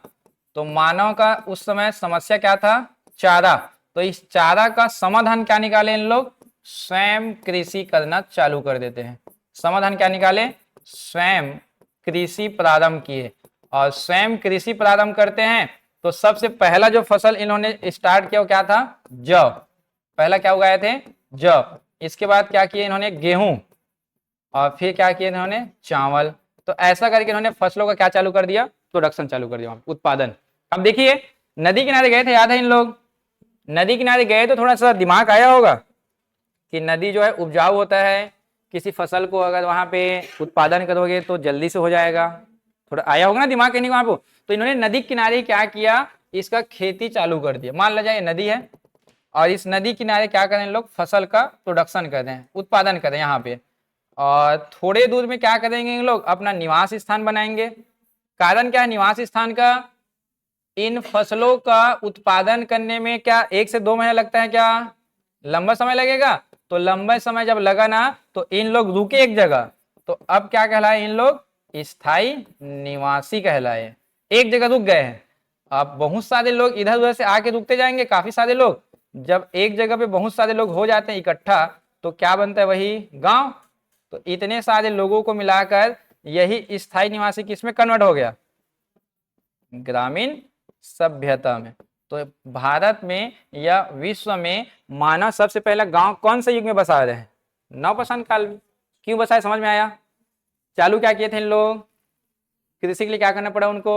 तो मानव का उस समय समस्या क्या था? चारा। तो इस चारा का समाधान क्या निकाले इन लोग? स्वयं कृषि करना चालू कर देते हैं। समाधान क्या निकाले? स्वयं कृषि प्रारंभ किए। और स्वयं कृषि प्रारंभ करते हैं तो सबसे पहला जो फसल इन्होंने स्टार्ट किया वो क्या था? जौ। पहला क्या उगाए थे? जौ। इसके बाद क्या किए इन्होंने? गेहूं। और फिर क्या किया इन्होंने? चावल। तो ऐसा करके इन्होंने फसलों का क्या चालू कर दिया? प्रोडक्शन चालू कर दिया, उत्पादन। अब देखिए, नदी किनारे गए थे, याद है इन लोग? नदी किनारे गए तो थोड़ा सा दिमाग आया होगा कि नदी जो है उपजाऊ होता है, किसी फसल को अगर वहां पे उत्पादन करोगे तो जल्दी से हो जाएगा। थोड़ा आया होगा ना दिमाग कहीं वहां पे। तो इन्होंने नदी किनारे क्या किया? इसका खेती चालू कर दिया। मान लो जाए नदी है और इस नदी किनारे क्या करें लोग? फसल का प्रोडक्शन कर रहे हैं, उत्पादन करें यहाँ पे। और थोड़े दूर में क्या करेंगे इन लोग? अपना निवास स्थान बनाएंगे। कारण क्या है निवास स्थान का? इन फसलों का उत्पादन करने में क्या 1 से 2 महीना लगता है क्या? लंबा समय लगेगा। तो लंबा समय जब लगा ना तो इन लोग रुके एक जगह। तो अब क्या कहलाए इन लोग? स्थायी निवासी कहलाए। एक जगह रुक गए हैं। अब बहुत सारे लोग इधर उधर से आके रुकते जाएंगे, काफी सारे लोग। जब एक जगह पे बहुत सारे लोग हो जाते हैं इकट्ठा तो क्या बनता है? वही गांव। तो इतने सारे लोगों को मिलाकर यही स्थायी निवासी किसमें कन्वर्ट हो गया? ग्रामीण सभ्यता में। तो भारत में या विश्व में मानव सबसे पहला गांव कौन से युग में बसा रहे हैं? नवपाषाण काल में। क्यों बसाए समझ में आया? चालू क्या किए थे इन लोग? कृषि के लिए क्या करना पड़ा उनको?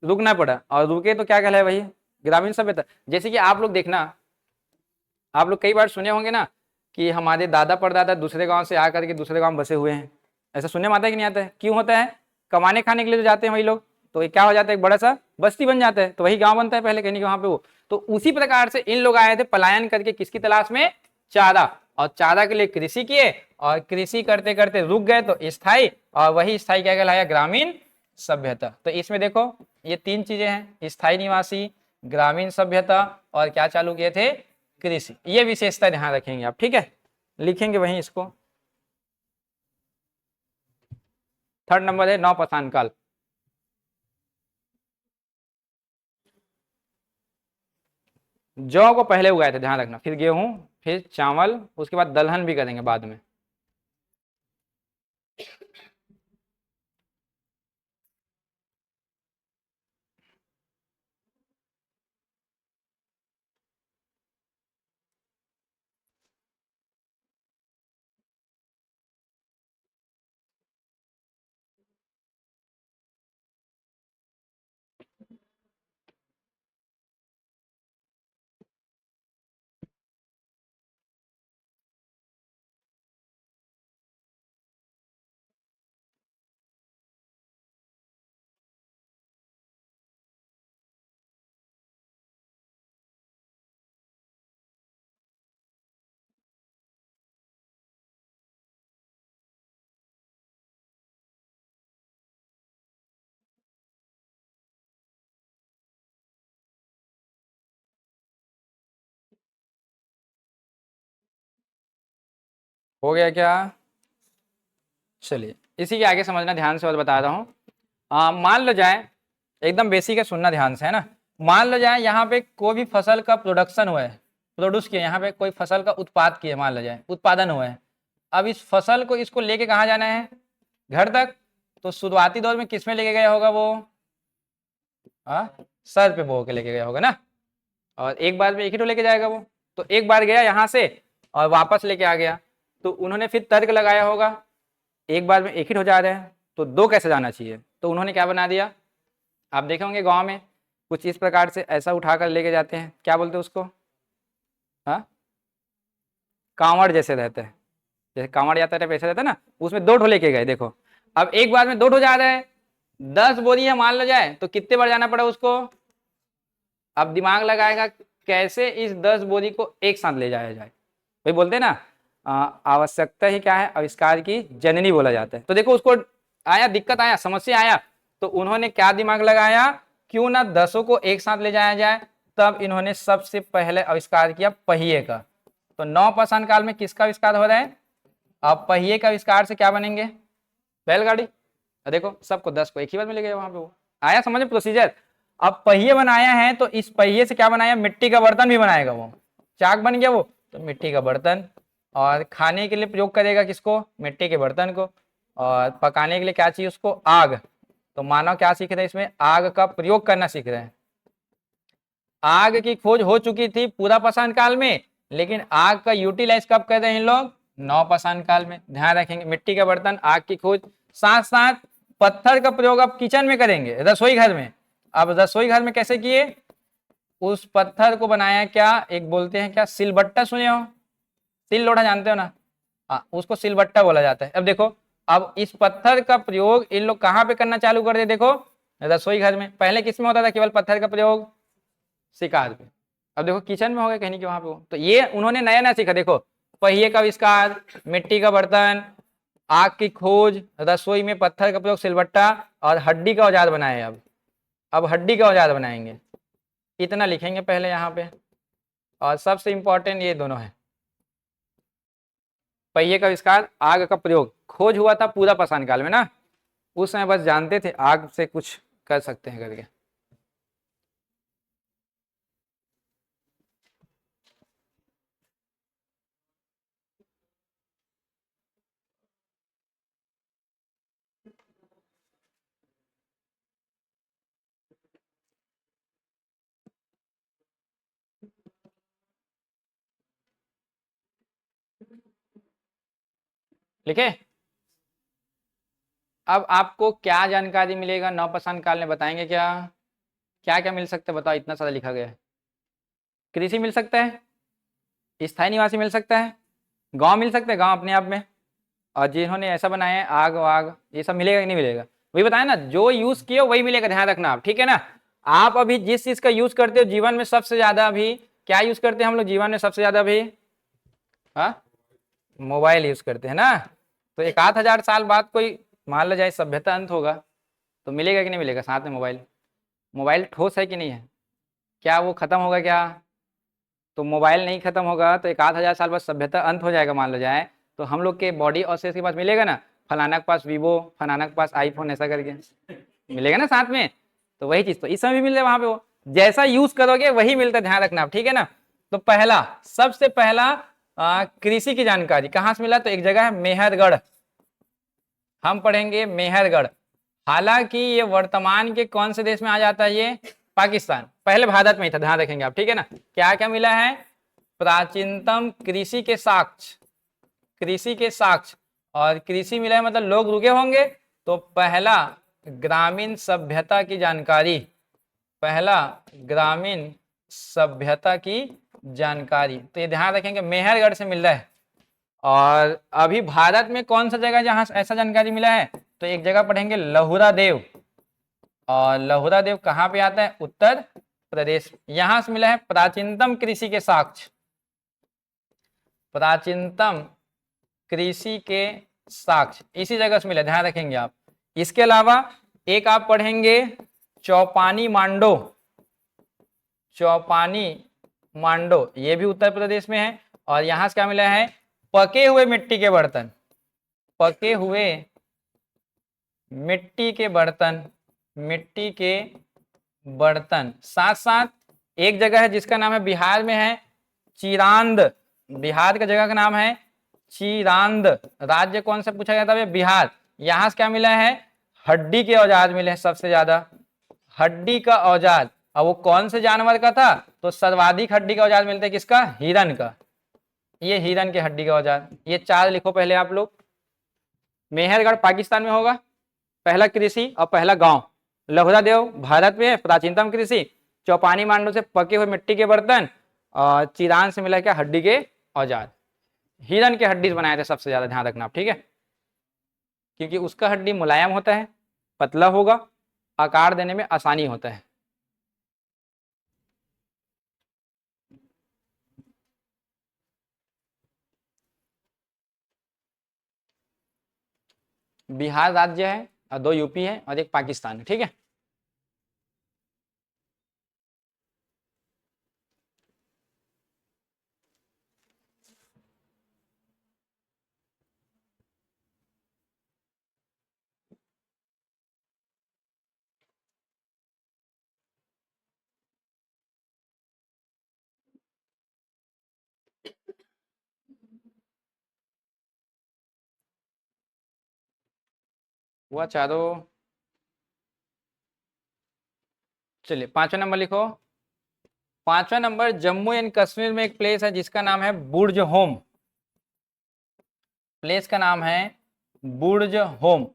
रुकना पड़ा। और रुके तो क्या कहलाए? वही ग्रामीण सभ्यता। जैसे कि आप लोग देखना, आप लोग कई बार सुने होंगे ना कि हमारे दादा परदादा दूसरे गांव से आकर के दूसरे गांव में बसे हुए हैं। ऐसा सुनने में आता है कि नहीं आता है? क्यों होता है? कमाने खाने के लिए तो जाते हैं वही लोग। तो ये क्या हो जाता है? एक बड़ा सा बस्ती बन जाता है, तो वही गांव बनता है पहले कहीं वहां पे वो। तो उसी प्रकार से इन लोग आए थे पलायन करके, किसकी तलाश में? चारा। और चारा के लिए कृषि किए और कृषि करते करते रुक गए तो स्थायी, और वही स्थायी क्या कहलाया? ग्रामीण सभ्यता। तो इसमें देखो ये 3 चीजें हैं, स्थायी निवासी, ग्रामीण सभ्यता और क्या चालू किए थे? कृषि। ये विशेषता ध्यान रखेंगे आप, ठीक है? लिखेंगे वहीं इसको। थर्ड नंबर है नवपाषाण काल। जौ को पहले उगाए थे, ध्यान रखना, फिर गेहूं, फिर चावल, उसके बाद दलहन भी करेंगे बाद में। हो गया क्या? चलिए इसी के आगे समझना ध्यान से और बता रहा हूँ। मान लो जाए, एकदम बेसिक है, सुनना ध्यान से, है ना। मान लो जाए यहाँ पे कोई भी फसल का प्रोडक्शन हुआ है, प्रोड्यूस किया, यहाँ पे कोई फसल का उत्पाद किया, मान लो जाए उत्पादन हुआ है। अब इस फसल को इसको लेके कहाँ जाना है? घर तक। तो शुरुआती दौर में किस में लेके गया होगा वो? सर पे बो के लेके गया होगा ना। और एक बार में एक ही तो लेके जाएगा वो। तो एक बार गया यहाँ से और वापस लेके आ गया, तो उन्होंने फिर तर्क लगाया होगा एक बार में एक ही हो जा रहे हैं तो दो कैसे जाना चाहिए। तो उन्होंने क्या बना दिया, आप देखे होंगे गांव में कुछ इस प्रकार से ऐसा उठाकर लेके जाते हैं, क्या बोलते हैं उसको? कांवड़ जैसे रहते हैं, जैसे कांवड़ जाता है वैसे रहता है ना, उसमें दो ढो लेके गए। देखो अब एक बार में दो ढो जा रहे हैं, 10 बोरी है मान लो जाए, तो कितने बार जाना पड़ा उसको? अब दिमाग लगाएगा कैसे इस 10 बोरी को एक साथ ले जाया जाए। वही बोलते हैं ना, आवश्यकता ही क्या है, आविष्कार की जननी बोला जाता है। तो देखो उसको आया, दिक्कत आया, समस्या आया, तो उन्होंने क्या दिमाग लगाया, क्यों ना 10 को एक साथ ले जाया जाए। तब इन्होंने सबसे पहले आविष्कार किया पहिए का। तो नवपाषाण काल में किसका आविष्कार हो रहा है? अब पहिए का आविष्कार से क्या बनेंगे? बैलगाड़ी। देखो सबको 10 को एक ही बार में ले गए वहां पे। वो आया समझ में प्रोसीजर। अब पहिए बनाया है तो इस पहिए से क्या बनाया? मिट्टी का बर्तन भी बनाएगा वो। चाक बन गया वो, तो मिट्टी का बर्तन। और खाने के लिए प्रयोग करेगा किसको? मिट्टी के बर्तन को। और पकाने के लिए क्या चाहिए उसको? आग। तो मानव क्या सीख रहे हैं इसमें? आग का प्रयोग करना सीख रहे हैं। आग की खोज हो चुकी थी पूरा पाषाण काल में, लेकिन आग का यूटिलाइज कब कर रहे हैं इन लोग? नवपाषाण काल में। ध्यान रखेंगे, मिट्टी का बर्तन, आग की खोज, साथ साथ पत्थर का प्रयोग अब किचन में करेंगे, रसोई घर में। अब रसोई घर में कैसे किए? उस पत्थर को बनाया क्या, एक बोलते हैं क्या, सिलबट्टा, सुने हो? सिल लोढ़ा जानते हो ना? उसको सिलबट्टा बोला जाता है। अब देखो, अब इस पत्थर का प्रयोग इन लोग कहाँ पे करना चालू कर दे? देखो रसोई घर में। पहले किस में होता था केवल पत्थर का प्रयोग? शिकार पे। अब देखो किचन में हो गया कहीं कि वहां पे हो। तो ये उन्होंने नया नया सीखा। देखो पहिए का आविष्कार, मिट्टी का बर्तन, आग की खोज, रसोई में पत्थर का प्रयोग, सिलबट्टा, और हड्डी का औजार बनाए। अब हड्डी का औजार बनाएंगे। इतना लिखेंगे पहले यहाँ पे। और सबसे इंपॉर्टेंट ये दोनों है, पहिए का आविष्कार, आग का प्रयोग। खोज हुआ था पूरा पाषाण काल में ना, उस समय बस जानते थे आग से कुछ कर सकते हैं करके। लिखे? अब आपको क्या जानकारी मिलेगा नवपाषाण काल में, बताएंगे क्या? क्या क्या मिल सकता है बताओ, इतना सारा लिखा गया है। कृषि मिल सकता है, स्थायी निवासी मिल सकता है, गांव मिल सकता है, गांव अपने आप में। और जिन्होंने ऐसा बनाया है आग वाग, ये सब मिलेगा कि नहीं मिलेगा? वही बताया ना, जो यूज किए वही मिलेगा, ध्यान रखना आप, ठीक है ना। आप अभी जिस चीज का यूज करते हो जीवन में सबसे ज्यादा, अभी क्या यूज करते हैं हम लोग जीवन में सबसे ज्यादा? अभी मोबाइल यूज करते हैं ना। तो 1,000 साल बाद कोई मान लो जाए सभ्यता अंत होगा, तो मिलेगा कि नहीं मिलेगा साथ में मोबाइल? मोबाइल ठोस है कि नहीं है? क्या वो खत्म होगा क्या? तो मोबाइल नहीं खत्म होगा तो 1,000 साल बाद सभ्यता अंत हो जाएगा मान लो जाए, तो हम लोग के बॉडी और सेल्स के पास मिलेगा ना, फलाना के पास वीवो, फलाना के पास आईफोन, ऐसा करके मिलेगा ना साथ में। तो वही चीज तो इस समय भी मिल रहा है वहां पे, वो जैसा यूज करोगे वही मिलता है, ध्यान रखना आप, ठीक है ना। तो पहला, सबसे पहला कृषि की जानकारी कहाँ से मिला? तो एक जगह है मेहरगढ़, हम पढ़ेंगे मेहरगढ़। हालांकि ये वर्तमान के कौन से देश में आ जाता है? ये पाकिस्तान, पहले भारत में ही था, ध्यान रखेंगे आप, ठीक है ना। क्या क्या मिला है? प्राचीनतम कृषि के साक्ष्य, कृषि के साक्ष्य। और कृषि मिला है मतलब लोग रुके होंगे, तो पहला ग्रामीण सभ्यता की जानकारी, पहला ग्रामीण सभ्यता की जानकारी। तो ये ध्यान रखेंगे मेहरगढ़ से मिल रहा है। और अभी भारत में कौन सा जगह जहां ऐसा जानकारी मिला है? तो एक जगह पढ़ेंगे लहुरा देव। और लहुरा देव कहाँ पे आता है? उत्तर प्रदेश। यहां से मिला है प्राचीनतम कृषि के साक्ष्य, प्राचीनतम कृषि के साक्ष्य इसी जगह से मिला, ध्यान रखेंगे आप। इसके अलावा एक आप पढ़ेंगे चौपानी मांडो, चौपानी मांडो, ये भी उत्तर प्रदेश में है। और यहां से क्या मिला है? पके हुए मिट्टी के बर्तन, पके हुए मिट्टी के बर्तन, मिट्टी के बर्तन। साथ साथ एक जगह है जिसका नाम है, बिहार में है चिरांद, बिहार का जगह का नाम है चिरांद। राज्य कौन सा पूछा जाता है? बिहार। यहां से क्या मिला है? हड्डी के औजार मिले हैं सबसे ज्यादा, हड्डी का औजार। और वो कौन से जानवर का था? तो सर्वाधिक हड्डी का औजार मिलते हैं किसका? हिरन का। ये हिरन के हड्डी का औजार। ये 4 लिखो पहले आप लोग। मेहरगढ़ पाकिस्तान में होगा पहला कृषि और पहला गांव। लहुरा देव भारत में प्राचीनतम कृषि। चौपानी मांडू से पके हुए मिट्टी के बर्तन, और चिरान से मिला क्या? हड्डी के औजार। हिरन के हड्डी बनाए थे सबसे ज्यादा, ध्यान रखना आप, ठीक है, क्योंकि उसका हड्डी मुलायम होता है, पतला होगा, आकार देने में आसानी होता है। बिहार राज्य है और 2 यूपी है और 1 पाकिस्तान है, ठीक है। हुआ चारों। चलिए 5वां नंबर लिखो। 5वां नंबर, जम्मू एंड कश्मीर में एक प्लेस है जिसका नाम है बुर्ज होम। प्लेस का नाम है बुर्ज होम।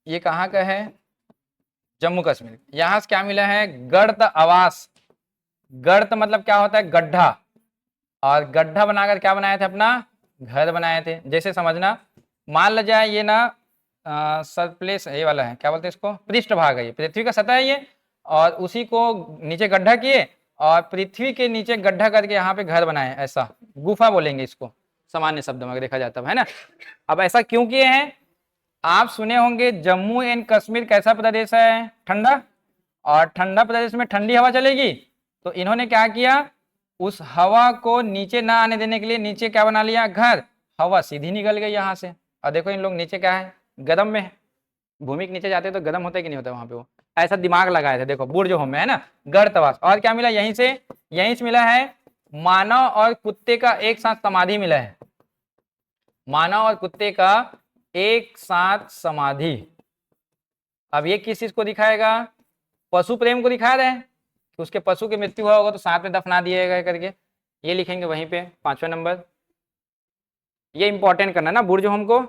ये कहाँ का है? जम्मू कश्मीर। यहां से क्या मिला है? गर्त आवास। गर्त मतलब क्या होता है? गड्ढा। और गड्ढा बनाकर क्या बनाए थे? अपना घर बनाए थे। जैसे समझना, मान ल जाए ये ना सरप्लेस ये वाला है, क्या बोलते हैं इसको? पृष्ठभाग है, ये पृथ्वी का सतह है ये, और उसी को नीचे गड्ढा किए और पृथ्वी के नीचे गड्ढा करके यहाँ पे घर बनाए। ऐसा गुफा बोलेंगे इसको सामान्य शब्द में देखा जाता है ना। अब ऐसा क्यों किए हैं? आप सुने होंगे जम्मू एंड कश्मीर कैसा प्रदेश है? ठंडा। और ठंडा प्रदेश में ठंडी हवा चलेगी, तो इन्होंने क्या किया? उस हवा को नीचे ना आने देने के लिए नीचे क्या बना लिया? घर। हवा सीधी निकल गई यहाँ से। और देखो इन लोग नीचे क्या है? गर्म में है। भूमि के नीचे जाते तो गर्म होता है कि नहीं होता? वहां पे वो ऐसा दिमाग लगाए थे। देखो बुर्ज होम में है ना, गर्तवास। और क्या मिला? यहीं से मिला है मानव और कुत्ते का एक साथ समाधि मिला है। मानव और कुत्ते का एक साथ समाधि। अब ये किस चीज को दिखाएगा? पशु प्रेम को दिखा रहे हैं कि उसके पशु की मृत्यु हुआ होगा तो साथ में दफना दिएगा करके। ये लिखेंगे वहीं पे 5वां नंबर। ये इंपॉर्टेंट करना ना, बुर्ज होम को।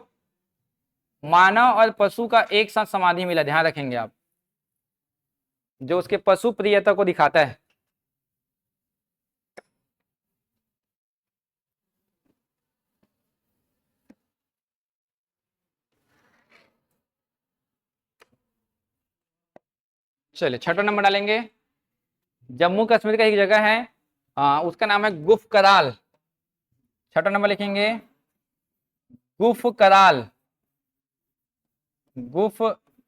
मानव और पशु का एक साथ समाधि मिला, ध्यान रखेंगे आप, जो उसके पशु प्रियता को दिखाता है। चलिए 6वां नंबर डालेंगे। जम्मू कश्मीर का एक जगह है, उसका नाम है गुफ कराल। 6वां नंबर लिखेंगे गुफ कराल। गुफ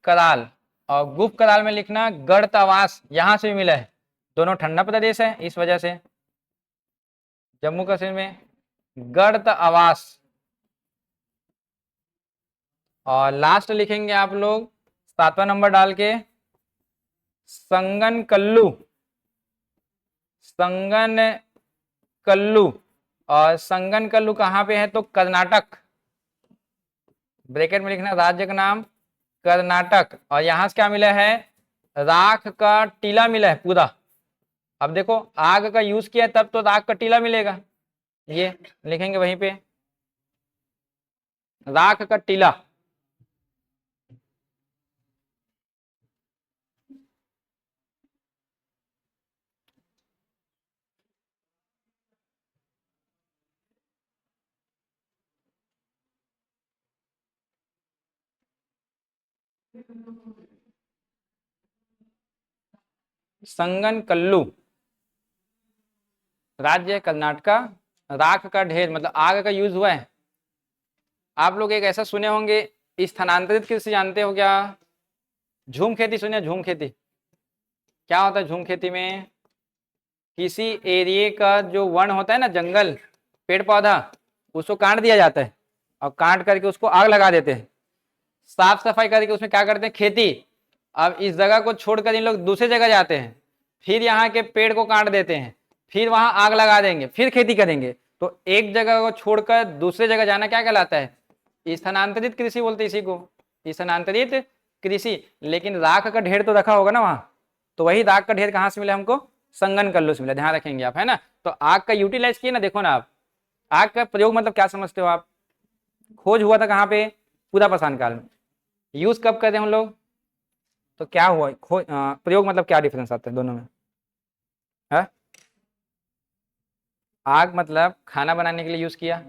कराल। और गुफ कराल में लिखना गर्त आवास, यहां से भी मिला है। दोनों ठंडा प्रदेश है, इस वजह से जम्मू कश्मीर में गर्त आवास। और लास्ट लिखेंगे आप लोग 7वां नंबर डाल के संगन कल्लू। संगन कल्लू। और संगन कल्लू कहाँ पे है? तो कर्नाटक। ब्रैकेट में लिखना राज्य का नाम कर्नाटक। और यहां से क्या मिला है? राख का टीला मिला है पूरा। अब देखो आग का यूज किया तब तो राख का टीला मिलेगा, ये लिखेंगे वहीं पे राख का टीला। संगन कल्लू राज्य कर्नाटका। राख का ढेर मतलब आग का यूज हुआ है। आप लोग एक ऐसा सुने होंगे, स्थानांतरित कृषि जानते हो क्या? झूम खेती सुने? झूम खेती क्या होता है? झूम खेती में किसी एरिया का जो वन होता है ना, जंगल पेड़ पौधा, उसको काट दिया जाता है और काट करके उसको आग लगा देते हैं। साफ सफाई करके उसमें क्या करते हैं, खेती। अब इस जगह को छोड़कर इन लोग दूसरी जगह जाते हैं, फिर यहाँ के पेड़ को काट देते हैं, फिर वहां आग लगा देंगे, फिर खेती करेंगे। तो एक जगह को छोड़कर दूसरी जगह जाना क्या कहलाता है, स्थानांतरित कृषि बोलते हैं इसी को, स्थानांतरित कृषि। लेकिन राख का ढेर तो रखा होगा ना वहां, तो वही राख का ढेर कहाँ से मिला हमको, संगन कल्लू से मिला, ध्यान रखेंगे आप, है ना। तो आग का यूटिलाइज किए ना, देखो ना आप, आग का प्रयोग मतलब क्या समझते हो आप, खोज हुआ था कहाँ पे, पूरा पाषाण काल में। यूज कब करते हैं हम लोग, तो क्या हुआ खोज, प्रयोग मतलब क्या डिफरेंस आता है दोनों में, है? आग मतलब खाना बनाने के लिए यूज किया,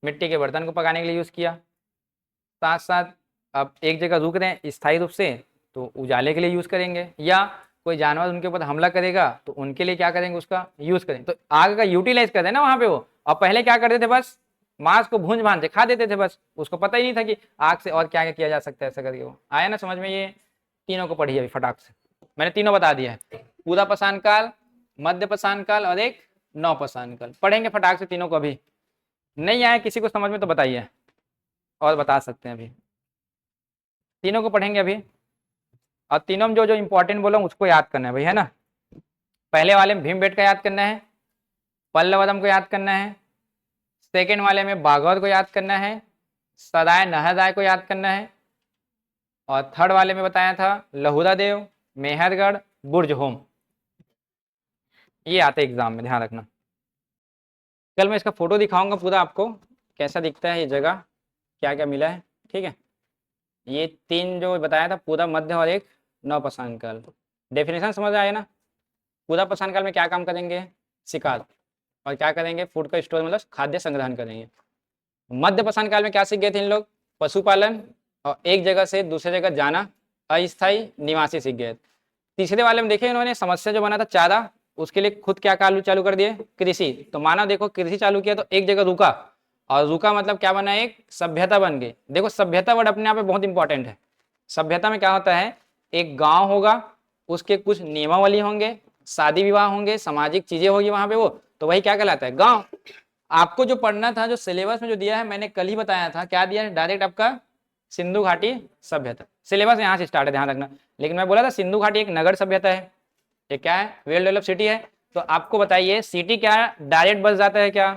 मिट्टी के बर्तन को पकाने के लिए यूज किया, साथ साथ अब एक जगह रुक रहे हैं स्थायी रूप से तो उजाले के लिए यूज करेंगे, या कोई जानवर उनके ऊपर हमला करेगा तो उनके लिए क्या करेंगे, उसका यूज करेंगे। तो आग का यूटिलाइज करते हैं ना वहां पे वो। और पहले क्या करते थे, बस मांस को भूंज भांज के खा देते थे, बस उसको पता ही नहीं था कि आग से और क्या क्या किया जा सकता है, ऐसा करके। वो आया ना समझ में, ये तीनों को पढ़िए अभी फटाक से, मैंने तीनों बता दिया है, पूरा पाषाण काल, मध्य पाषाण काल और एक नव पाषाण काल। पढ़ेंगे फटाक से तीनों को, अभी नहीं आया किसी को समझ में तो बताइए, और बता सकते हैं अभी, तीनों को पढ़ेंगे अभी। और तीनों में जो जो इंपॉर्टेंट बोला उसको याद करना है भाई, है ना। पहले वाले में भीमबेटका याद करना है, पल्लवदम को याद करना है, सेकेंड वाले में बागवत को याद करना है, सदाय नहरदाय को याद करना है, और थर्ड वाले में बताया था लहुरा देव, मेहरगढ़, बुर्ज होम। ये आते एग्जाम में, ध्यान रखना। कल मैं इसका फोटो दिखाऊंगा पूरा आपको, कैसा दिखता है ये जगह, क्या क्या मिला है, ठीक है। ये तीन जो बताया था, पूरा, मध्य और एक नव पाषाण काल। डेफिनेशन समझ आया ना। पूरा पाषाण काल में क्या काम करेंगे, शिकार, और क्या करेंगे, फूड का स्टोर मतलब खाद्य संग्रहण करेंगे। मध्य पाषाण काल में क्या सीख गए थे इन लोग, पशुपालन और एक जगह से दूसरी जगह जाना, अस्थायी निवासी सीख गए। तीसरे वाले में देखे इन्होंने समस्या जो बना था चारा, उसके लिए खुद क्या चालू कर दिए, कृषि। तो माना देखो कृषि चालू किया तो एक जगह रुका, और रुका मतलब क्या बना, एक सभ्यता बन गई। देखो सभ्यता वर्ड अपने आप में बहुत इंपॉर्टेंट है। सभ्यता में क्या होता है, एक गांव होगा, उसके कुछ नियमावली होंगे, शादी विवाह होंगे, सामाजिक चीजें होगी वहां पे, वो तो वही क्या कहलाता है, गांव। आपको जो पढ़ना था, जो सिलेबस में जो दिया है, मैंने कल ही बताया था, क्या दिया है डायरेक्ट आपका, सिंधु घाटी सभ्यता। सिलेबस यहाँ से स्टार्ट है, ध्यान रखना। लेकिन मैं बोला था सिंधु घाटी एक नगर सभ्यता है, ये क्या है, वेल डेवलप सिटी है। तो आपको बताइए सिटी क्या डायरेक्ट बस जाता है क्या,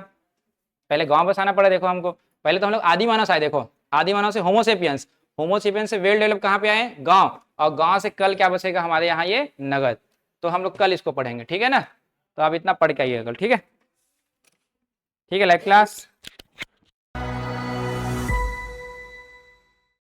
पहले गांव बसाना पड़ा। देखो हमको पहले तो हम लोग आदि मानव से आए, देखो आदि मानव से होमोसेपियंस, होमोसेपियंस से वेल डेवलप कहाँ पे आए, गांव, और गांव से कल क्या बसेगा हमारे यहाँ, ये नगर। तो हम लोग कल इसको पढ़ेंगे, ठीक है ना। तो आप इतना पढ़ के आइएगा कल, ठीक है, ठीक है, लाइव क्लास।